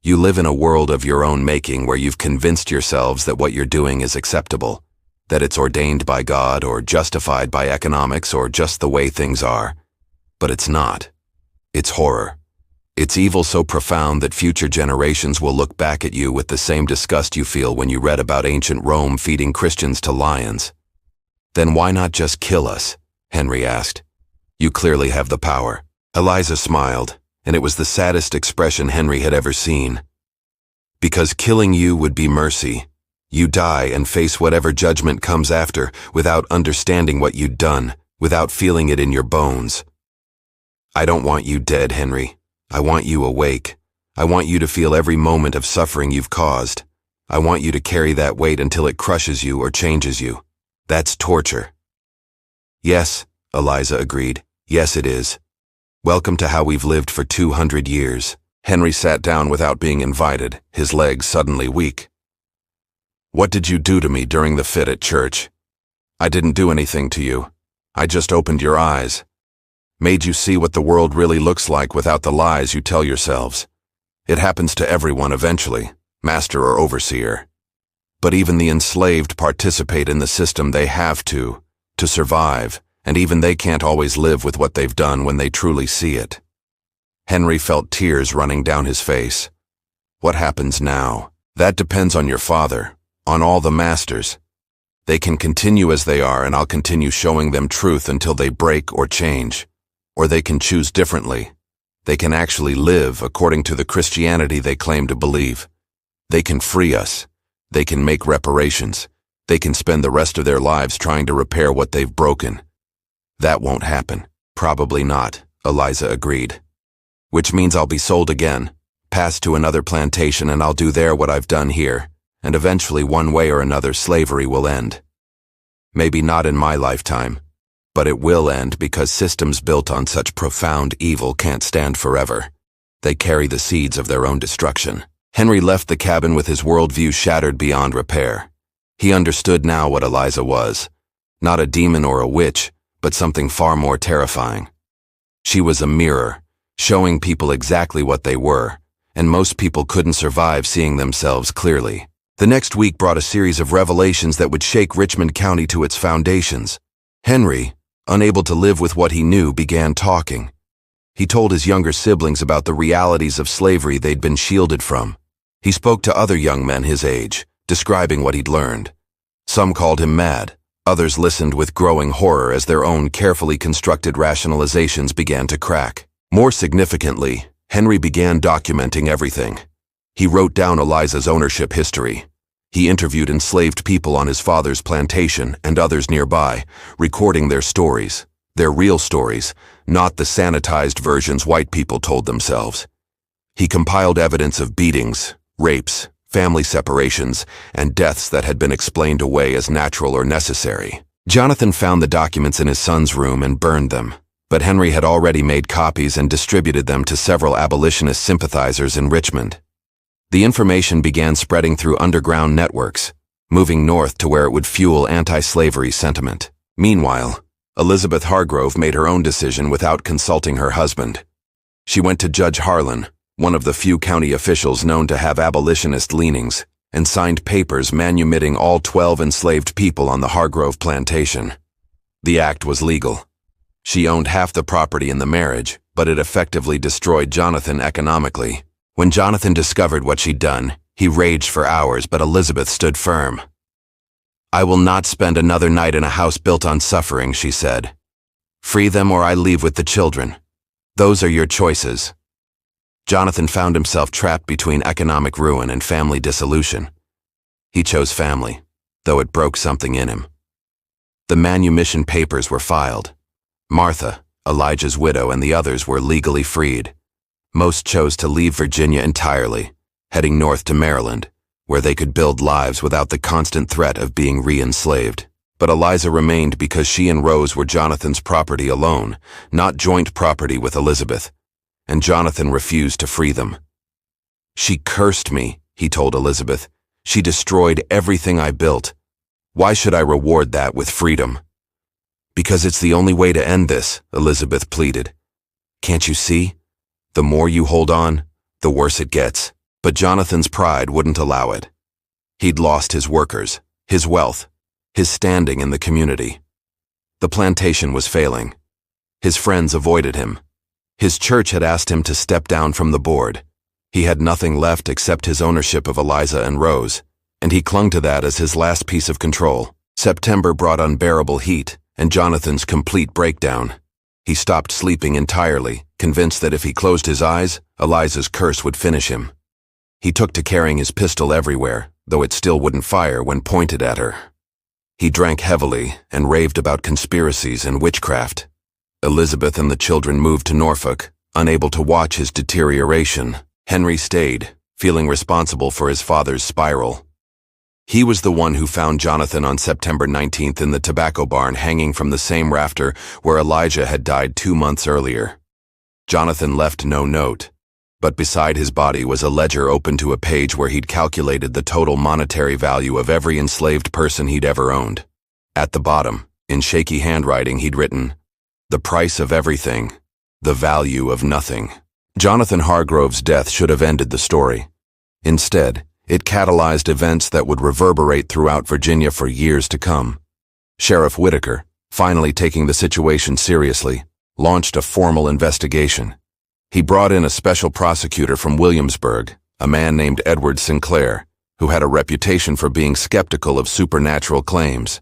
You live in a world of your own making where you've convinced yourselves that what you're doing is acceptable, that it's ordained by God or justified by economics or just the way things are. But it's not. It's horror. It's evil so profound that future generations will look back at you with the same disgust you feel when you read about ancient Rome feeding Christians to lions. Then why not just kill us?" Henry asked. "You clearly have the power." Eliza smiled, and it was the saddest expression Henry had ever seen. "Because killing you would be mercy. You die and face whatever judgment comes after without understanding what you'd done, without feeling it in your bones. I don't want you dead, Henry. I want you awake. I want you to feel every moment of suffering you've caused. I want you to carry that weight until it crushes you or changes you. That's torture." "Yes," Eliza agreed. "Yes, it is. Welcome to how we've lived for 200 years. Henry sat down without being invited, his legs suddenly weak. "What did you do to me during the fit at church?" "I didn't do anything to you. I just opened your eyes. Made you see what the world really looks like without the lies you tell yourselves. It happens to everyone eventually, master or overseer. But even the enslaved participate in the system they have to survive, and even they can't always live with what they've done when they truly see it." Henry felt tears running down his face. "What happens now? That depends on your father, on all the masters. They can continue as they are, and I'll continue showing them truth until they break or change. Or they can choose differently. They can actually live according to the Christianity they claim to believe. They can free us. They can make reparations. They can spend the rest of their lives trying to repair what they've broken. That won't happen." "Probably not," Eliza agreed. "Which means I'll be sold again, passed to another plantation, and I'll do there what I've done here, and eventually one way or another slavery will end. Maybe not in my lifetime, but it will end because systems built on such profound evil can't stand forever. They carry the seeds of their own destruction." Henry left the cabin with his worldview shattered beyond repair. He understood now what Eliza was. Not a demon or a witch, but something far more terrifying. She was a mirror, showing people exactly what they were, and most people couldn't survive seeing themselves clearly. The next week brought a series of revelations that would shake Richmond County to its foundations. Henry, unable to live with what he knew, began talking. He told his younger siblings about the realities of slavery they'd been shielded from. He spoke to other young men his age, describing what he'd learned. Some called him mad. Others listened with growing horror as their own carefully constructed rationalizations began to crack. More significantly, Henry began documenting everything. He wrote down Eliza's ownership history. He interviewed enslaved people on his father's plantation and others nearby, recording their stories, their real stories, not the sanitized versions white people told themselves. He compiled evidence of beatings, rapes, family separations, and deaths that had been explained away as natural or necessary. Jonathan found the documents in his son's room and burned them, but Henry had already made copies and distributed them to several abolitionist sympathizers in Richmond. The information began spreading through underground networks, moving north to where it would fuel anti-slavery sentiment. Meanwhile, Elizabeth Hargrove made her own decision without consulting her husband. She went to Judge Harlan, one of the few county officials known to have abolitionist leanings, and signed papers manumitting all 12 enslaved people on the Hargrove plantation. The act was legal. She owned half the property in the marriage, but it effectively destroyed Jonathan economically. When Jonathan discovered what she'd done, he raged for hours, but Elizabeth stood firm. "I will not spend another night in a house built on suffering," she said. "Free them or I leave with the children. Those are your choices." Jonathan found himself trapped between economic ruin and family dissolution. He chose family, though it broke something in him. The manumission papers were filed. Martha, Elijah's widow, and the others were legally freed. Most chose to leave Virginia entirely, heading north to Maryland, where they could build lives without the constant threat of being re-enslaved. But Eliza remained because she and Rose were Jonathan's property alone, not joint property with Elizabeth, and Jonathan refused to free them. "She cursed me," he told Elizabeth. "She destroyed everything I built. Why should I reward that with freedom?" "Because it's the only way to end this," Elizabeth pleaded. "Can't you see? The more you hold on, the worse it gets." But Jonathan's pride wouldn't allow it. He'd lost his workers, his wealth, his standing in the community. The plantation was failing. His friends avoided him. His church had asked him to step down from the board. He had nothing left except his ownership of Eliza and Rose, and he clung to that as his last piece of control. September brought unbearable heat and Jonathan's complete breakdown. He stopped sleeping entirely, convinced that if he closed his eyes, Eliza's curse would finish him. He took to carrying his pistol everywhere, though it still wouldn't fire when pointed at her. He drank heavily and raved about conspiracies and witchcraft. Elizabeth and the children moved to Norfolk, unable to watch his deterioration. Henry stayed, feeling responsible for his father's spiral. He was the one who found Jonathan on September 19th in the tobacco barn hanging from the same rafter where Elijah had died 2 months earlier. Jonathan left no note, but beside his body was a ledger open to a page where he'd calculated the total monetary value of every enslaved person he'd ever owned. At the bottom, in shaky handwriting, he'd written, "The price of everything, the value of nothing." Jonathan Hargrove's death should have ended the story. Instead, it catalyzed events that would reverberate throughout Virginia for years to come. Sheriff Whitaker, finally taking the situation seriously, launched a formal investigation. He brought in a special prosecutor from Williamsburg, a man named Edward Sinclair, who had a reputation for being skeptical of supernatural claims.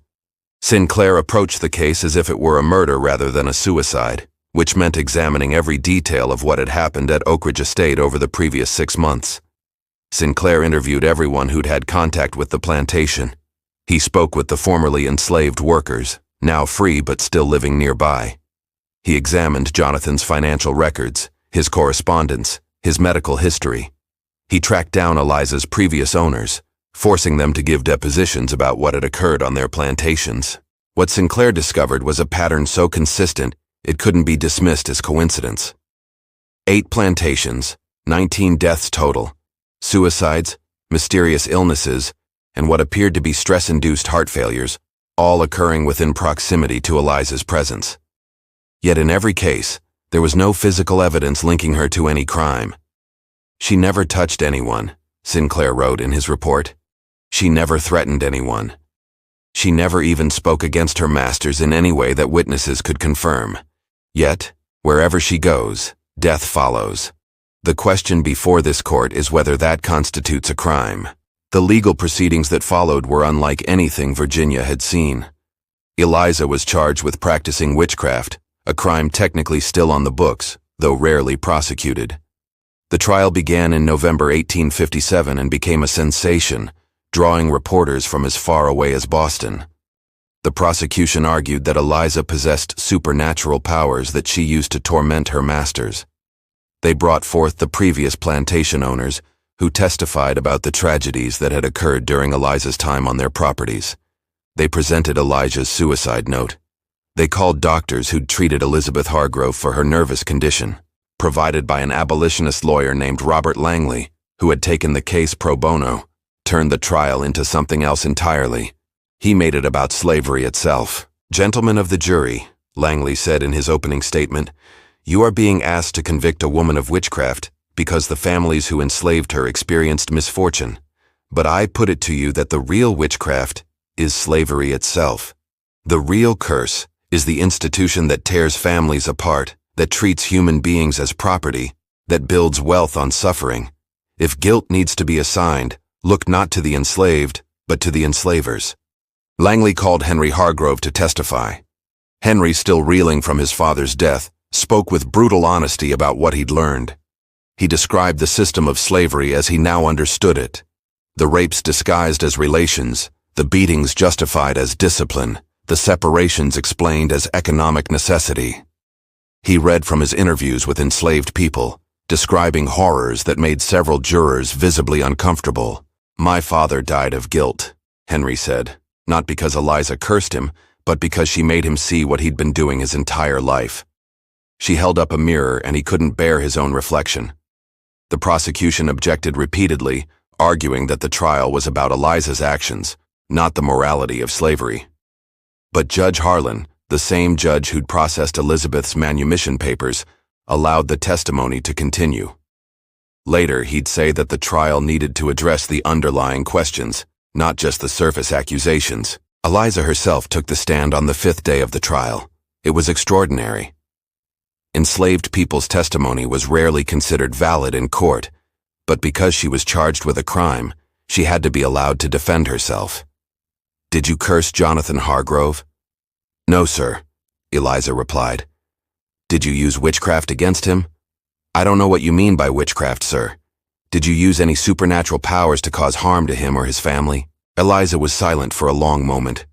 Sinclair approached the case as if it were a murder rather than a suicide, which meant examining every detail of what had happened at Oak Ridge Estate over the previous 6 months. Sinclair interviewed everyone who'd had contact with the plantation. He spoke with the formerly enslaved workers, now free but still living nearby. He examined Jonathan's financial records, his correspondence, his medical history. He tracked down Eliza's previous owners, forcing them to give depositions about what had occurred on their plantations. What Sinclair discovered was a pattern so consistent it couldn't be dismissed as coincidence. 8 plantations, 19 deaths total, suicides, mysterious illnesses, and what appeared to be stress-induced heart failures, all occurring within proximity to Eliza's presence. Yet in every case, there was no physical evidence linking her to any crime. She never touched anyone, Sinclair wrote in his report. She never threatened anyone. She never even spoke against her masters in any way that witnesses could confirm. Yet, wherever she goes, death follows. The question before this court is whether that constitutes a crime. The legal proceedings that followed were unlike anything Virginia had seen. Eliza was charged with practicing witchcraft, a crime technically still on the books, though rarely prosecuted. The trial began in November 1857 and became a sensation, drawing reporters from as far away as Boston. The prosecution argued that Eliza possessed supernatural powers that she used to torment her masters. They brought forth the previous plantation owners, who testified about the tragedies that had occurred during Eliza's time on their properties. They presented Elijah's suicide note. They called doctors who'd treated Elizabeth Hargrove for her nervous condition, provided by an abolitionist lawyer named Robert Langley, who had taken the case pro bono, turned the trial into something else entirely. He made it about slavery itself. "Gentlemen of the jury," Langley said in his opening statement, "you are being asked to convict a woman of witchcraft because the families who enslaved her experienced misfortune. But I put it to you that the real witchcraft is slavery itself. The real curse is the institution that tears families apart, that treats human beings as property, that builds wealth on suffering. If guilt needs to be assigned, look not to the enslaved, but to the enslavers." Langley called Henry Hargrove to testify. Henry, still reeling from his father's death, spoke with brutal honesty about what he'd learned. He described the system of slavery as he now understood it. The rapes disguised as relations, the beatings justified as discipline, the separations explained as economic necessity. He read from his interviews with enslaved people, describing horrors that made several jurors visibly uncomfortable. "My father died of guilt," Henry said, not because Eliza cursed him, but because she made him see what he'd been doing his entire life. She held up a mirror and he couldn't bear his own reflection. The prosecution objected repeatedly, arguing that the trial was about Eliza's actions, not the morality of slavery. But Judge Harlan, the same judge who'd processed Elizabeth's manumission papers, allowed the testimony to continue. Later, he'd say that the trial needed to address the underlying questions, not just the surface accusations. Eliza herself took the stand on the 5th day of the trial. It was extraordinary. Enslaved people's testimony was rarely considered valid in court, but because she was charged with a crime, she had to be allowed to defend herself. "Did you curse Jonathan Hargrove?" "No, sir," Eliza replied. "Did you use witchcraft against him?" "I don't know what you mean by witchcraft, sir. Did you use any supernatural powers to cause harm to him or his family?" Eliza was silent for a long moment.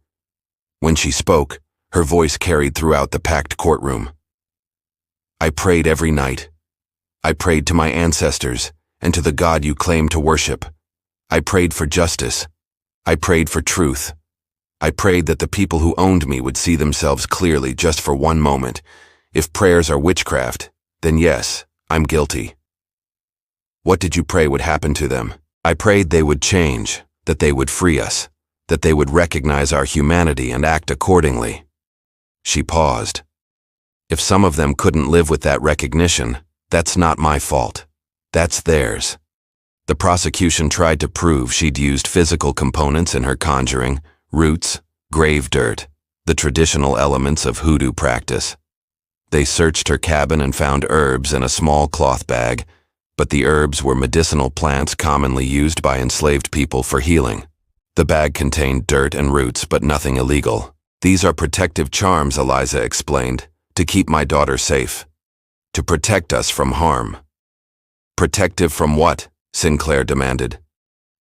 When she spoke, her voice carried throughout the packed courtroom. "I prayed every night. I prayed to my ancestors and to the God you claim to worship. I prayed for justice. I prayed for truth. I prayed that the people who owned me would see themselves clearly just for one moment. If prayers are witchcraft, then yes, I'm guilty." "What did you pray would happen to them?" "I prayed they would change, that they would free us, that they would recognize our humanity and act accordingly." She paused. "If some of them couldn't live with that recognition, that's not my fault. That's theirs." The prosecution tried to prove she'd used physical components in her conjuring, roots, grave dirt, the traditional elements of hoodoo practice. They searched her cabin and found herbs in a small cloth bag, but the herbs were medicinal plants commonly used by enslaved people for healing. The bag contained dirt and roots, but nothing illegal. "These are protective charms," Eliza explained, "to keep my daughter safe, to protect us from harm." "Protective from what?" Sinclair demanded.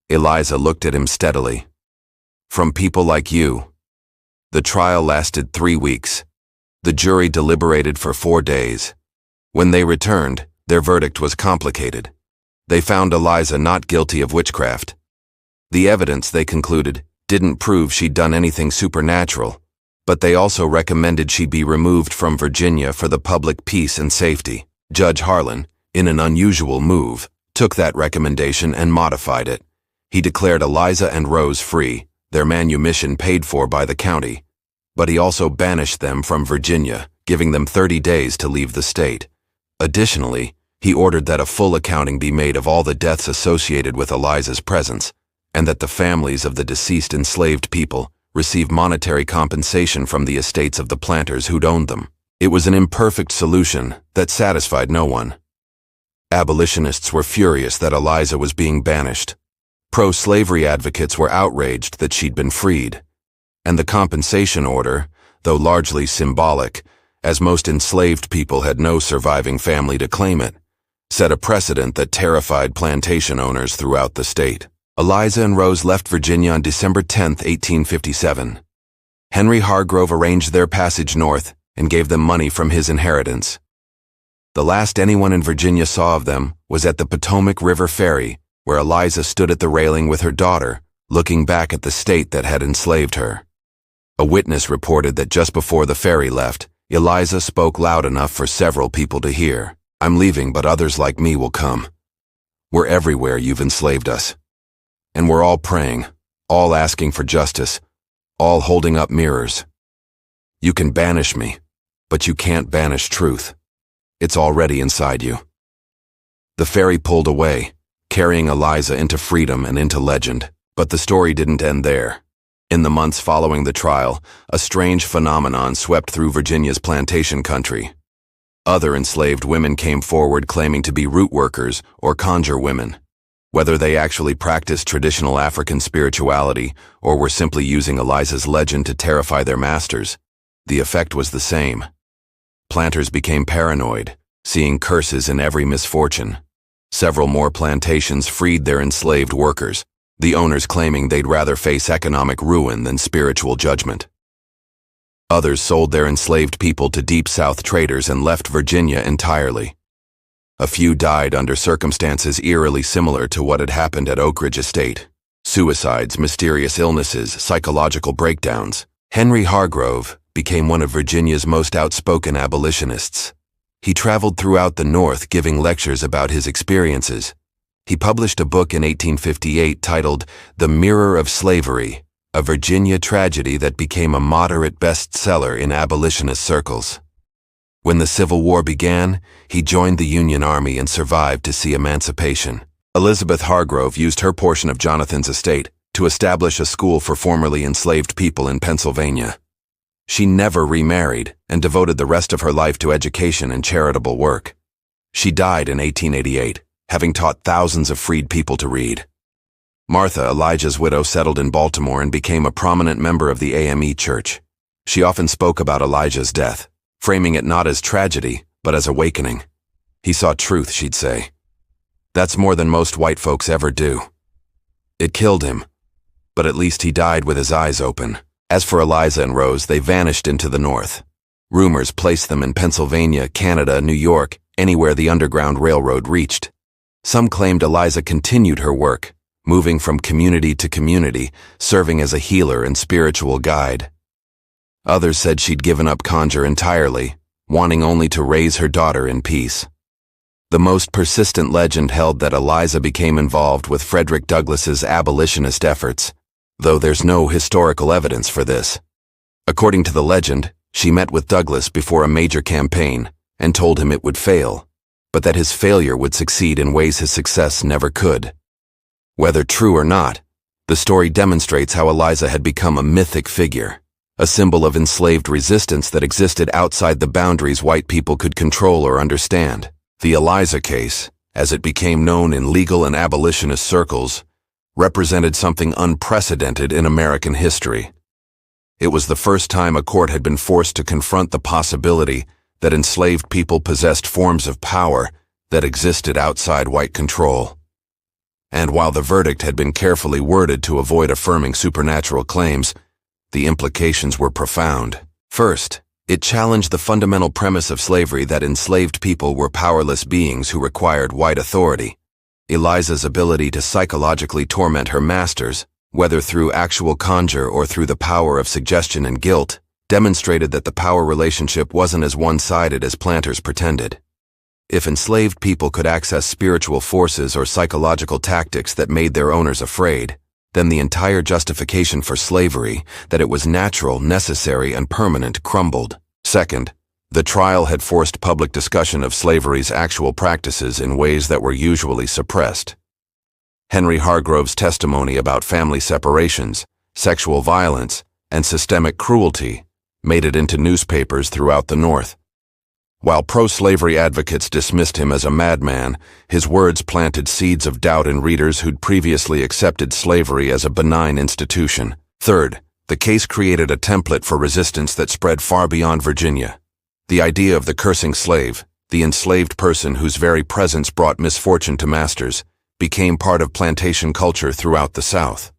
Eliza looked at him steadily. "From people like you." The trial lasted 3 weeks. The jury deliberated for 4 days. When they returned, their verdict was complicated. They found Eliza not guilty of witchcraft. The evidence, they concluded, didn't prove she'd done anything supernatural, but they also recommended she be removed from Virginia for the public peace and safety. Judge Harlan, in an unusual move, took that recommendation and modified it. He declared Eliza and Rose free, their manumission paid for by the county, but he also banished them from Virginia, giving them 30 days to leave the state. Additionally, he ordered that a full accounting be made of all the deaths associated with Eliza's presence, and that the families of the deceased enslaved people receive monetary compensation from the estates of the planters who'd owned them. It was an imperfect solution that satisfied no one. Abolitionists were furious that Eliza was being banished. Pro-slavery advocates were outraged that she'd been freed. And the compensation order, though largely symbolic, as most enslaved people had no surviving family to claim it, set a precedent that terrified plantation owners throughout the state. Eliza and Rose left Virginia on December 10, 1857. Henry Hargrove arranged their passage north and gave them money from his inheritance. The last anyone in Virginia saw of them was at the Potomac River Ferry, where Eliza stood at the railing with her daughter, looking back at the state that had enslaved her. A witness reported that just before the ferry left, Eliza spoke loud enough for several people to hear. "I'm leaving, but others like me will come. We're everywhere you've enslaved us. And we're all praying, all asking for justice, all holding up mirrors. You can banish me, but you can't banish truth. It's already inside you." The ferry pulled away, carrying Eliza into freedom and into legend. But the story didn't end there. In the months following the trial, a strange phenomenon swept through Virginia's plantation country. Other enslaved women came forward claiming to be root workers or conjure women. Whether they actually practiced traditional African spirituality or were simply using Eliza's legend to terrify their masters, the effect was the same. Planters became paranoid, seeing curses in every misfortune. Several more plantations freed their enslaved workers, the owners claiming they'd rather face economic ruin than spiritual judgment. Others sold their enslaved people to Deep South traders and left Virginia entirely. A few died under circumstances eerily similar to what had happened at Oak Ridge Estate: suicides, mysterious illnesses, psychological breakdowns. Henry Hargrove became one of Virginia's most outspoken abolitionists. He traveled throughout the North giving lectures about his experiences. He published a book in 1858 titled The Mirror of Slavery, a Virginia tragedy that became a moderate bestseller in abolitionist circles. When the Civil War began, he joined the Union Army and survived to see emancipation. Elizabeth Hargrove used her portion of Jonathan's estate to establish a school for formerly enslaved people in Pennsylvania. She never remarried and devoted the rest of her life to education and charitable work. She died in 1888, having taught thousands of freed people to read. Martha, Elijah's widow, settled in Baltimore and became a prominent member of the AME Church. She often spoke about Elijah's death, framing it not as tragedy, but as awakening. "He saw truth," she'd say. "That's more than most white folks ever do. It killed him, but at least he died with his eyes open." As for Eliza and Rose, they vanished into the North. Rumors placed them in Pennsylvania, Canada, New York, anywhere the Underground Railroad reached. Some claimed Eliza continued her work, moving from community to community, serving as a healer and spiritual guide. Others said she'd given up conjure entirely, wanting only to raise her daughter in peace. The most persistent legend held that Eliza became involved with Frederick Douglass's abolitionist efforts, though there's no historical evidence for this. According to the legend, she met with Douglass before a major campaign and told him it would fail, but that his failure would succeed in ways his success never could. Whether true or not, the story demonstrates how Eliza had become a mythic figure, a symbol of enslaved resistance that existed outside the boundaries white people could control or understand. The Eliza case, as it became known in legal and abolitionist circles, represented something unprecedented in American history. It was the first time a court had been forced to confront the possibility that enslaved people possessed forms of power that existed outside white control. And while the verdict had been carefully worded to avoid affirming supernatural claims, the implications were profound. First, it challenged the fundamental premise of slavery that enslaved people were powerless beings who required white authority. Eliza's ability to psychologically torment her masters, whether through actual conjure or through the power of suggestion and guilt, demonstrated that the power relationship wasn't as one-sided as planters pretended. If enslaved people could access spiritual forces or psychological tactics that made their owners afraid, then the entire justification for slavery, that it was natural, necessary, and permanent, crumbled. Second, the trial had forced public discussion of slavery's actual practices in ways that were usually suppressed. Henry Hargrove's testimony about family separations, sexual violence, and systemic cruelty made it into newspapers throughout the North. While pro-slavery advocates dismissed him as a madman, his words planted seeds of doubt in readers who'd previously accepted slavery as a benign institution. Third, the case created a template for resistance that spread far beyond Virginia. The idea of the cursing slave, the enslaved person whose very presence brought misfortune to masters, became part of plantation culture throughout the South.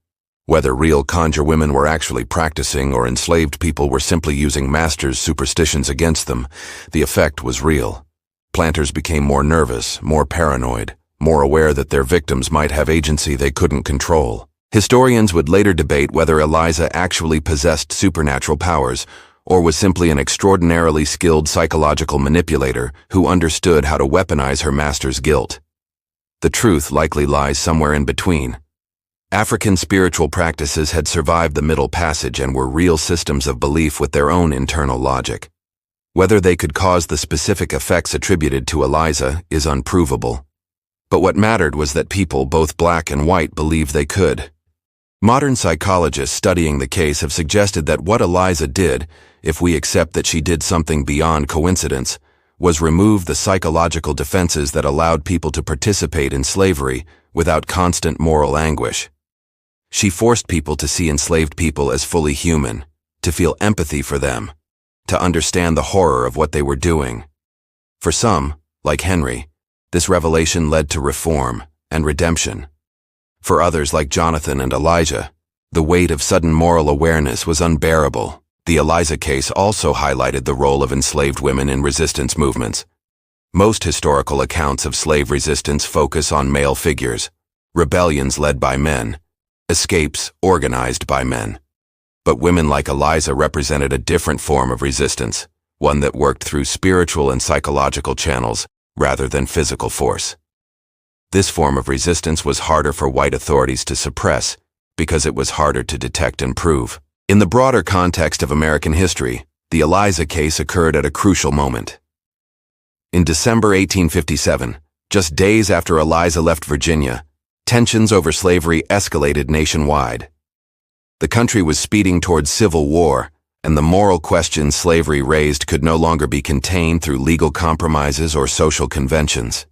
Whether real conjure women were actually practicing or enslaved people were simply using masters' superstitions against them, the effect was real. Planters became more nervous, more paranoid, more aware that their victims might have agency they couldn't control. Historians would later debate whether Eliza actually possessed supernatural powers or was simply an extraordinarily skilled psychological manipulator who understood how to weaponize her master's guilt. The truth likely lies somewhere in between. African spiritual practices had survived the Middle Passage and were real systems of belief with their own internal logic. Whether they could cause the specific effects attributed to Eliza is unprovable. But what mattered was that people, both black and white, believed they could. Modern psychologists studying the case have suggested that what Eliza did, if we accept that she did something beyond coincidence, was remove the psychological defenses that allowed people to participate in slavery without constant moral anguish. She forced people to see enslaved people as fully human, to feel empathy for them, to understand the horror of what they were doing. For some, like Henry, this revelation led to reform and redemption. For others like Jonathan and Eliza, the weight of sudden moral awareness was unbearable. The Eliza case also highlighted the role of enslaved women in resistance movements. Most historical accounts of slave resistance focus on male figures, rebellions led by men, escapes organized by men. But women like Eliza represented a different form of resistance, one that worked through spiritual and psychological channels rather than physical force. This form of resistance was harder for white authorities to suppress because it was harder to detect and prove. In the broader context of American history, the Eliza case occurred at a crucial moment. In December 1857, just days after Eliza left Virginia, tensions over slavery escalated nationwide. The country was speeding towards civil war, and the moral questions slavery raised could no longer be contained through legal compromises or social conventions.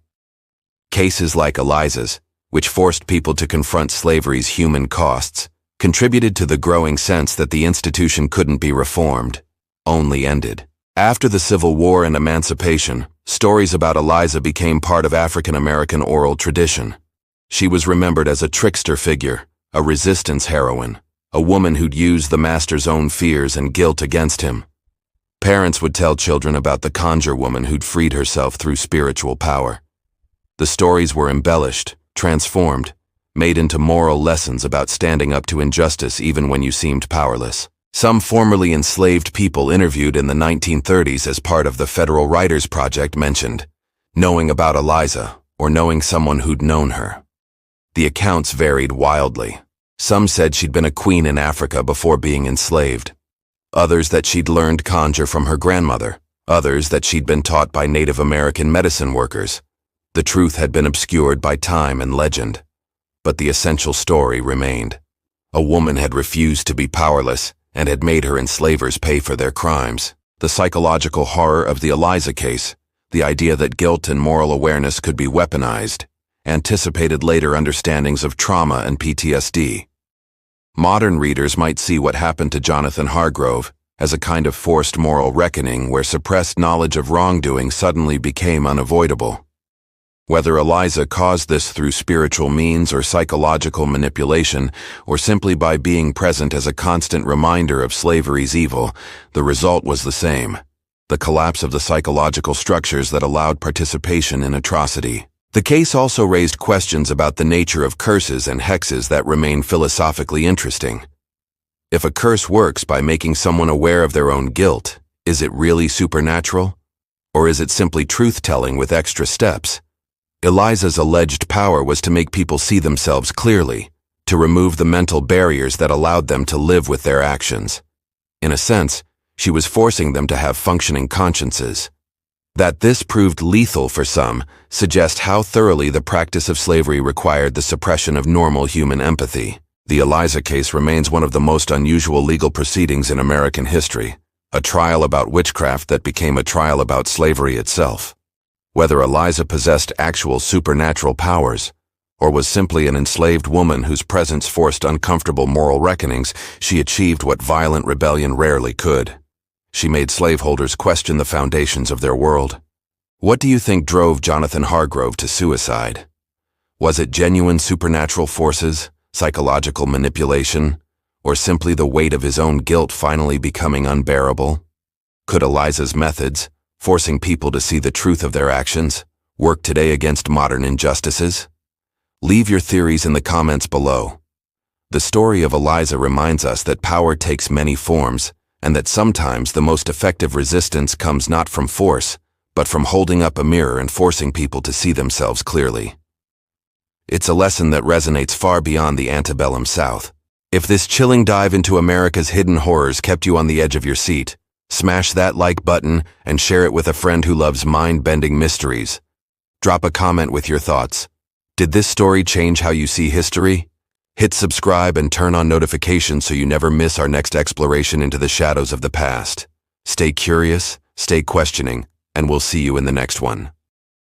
Cases like Eliza's, which forced people to confront slavery's human costs, contributed to the growing sense that the institution couldn't be reformed, only ended. After the Civil War and emancipation, stories about Eliza became part of African American oral tradition. She was remembered as a trickster figure, a resistance heroine, a woman who'd used the master's own fears and guilt against him. Parents would tell children about the conjure woman who'd freed herself through spiritual power. The stories were embellished, transformed, made into moral lessons about standing up to injustice even when you seemed powerless. Some formerly enslaved people interviewed in the 1930s as part of the Federal Writers Project mentioned knowing about Eliza or knowing someone who'd known her. The accounts varied wildly. Some said she'd been a queen in Africa before being enslaved. Others that she'd learned conjure from her grandmother. Others that she'd been taught by Native American medicine workers. The truth had been obscured by time and legend. But the essential story remained. A woman had refused to be powerless and had made her enslavers pay for their crimes. The psychological horror of the Eliza case, the idea that guilt and moral awareness could be weaponized, anticipated later understandings of trauma and PTSD. Modern readers might see what happened to Jonathan Hargrove as a kind of forced moral reckoning where suppressed knowledge of wrongdoing suddenly became unavoidable. Whether Eliza caused this through spiritual means or psychological manipulation, or simply by being present as a constant reminder of slavery's evil, the result was the same: the collapse of the psychological structures that allowed participation in atrocity. The case also raised questions about the nature of curses and hexes that remain philosophically interesting. If a curse works by making someone aware of their own guilt, is it really supernatural? Or is it simply truth-telling with extra steps? Eliza's alleged power was to make people see themselves clearly, to remove the mental barriers that allowed them to live with their actions. In a sense, she was forcing them to have functioning consciences. That this proved lethal for some suggests how thoroughly the practice of slavery required the suppression of normal human empathy. The Eliza case remains one of the most unusual legal proceedings in American history, a trial about witchcraft that became a trial about slavery itself. Whether Eliza possessed actual supernatural powers, or was simply an enslaved woman whose presence forced uncomfortable moral reckonings, she achieved what violent rebellion rarely could. She made slaveholders question the foundations of their world. What do you think drove Jonathan Hargrove to suicide? Was it genuine supernatural forces, psychological manipulation, or simply the weight of his own guilt finally becoming unbearable? Could Eliza's methods, forcing people to see the truth of their actions, work today against modern injustices? Leave your theories in the comments below. The story of Eliza reminds us that power takes many forms, and that sometimes the most effective resistance comes not from force, but from holding up a mirror and forcing people to see themselves clearly. It's a lesson that resonates far beyond the antebellum South. If this chilling dive into America's hidden horrors kept you on the edge of your seat, smash that like button and share it with a friend who loves mind-bending mysteries. Drop a comment with your thoughts. Did this story change how you see history? Hit subscribe and turn on notifications so you never miss our next exploration into the shadows of the past. Stay curious, stay questioning, and we'll see you in the next one.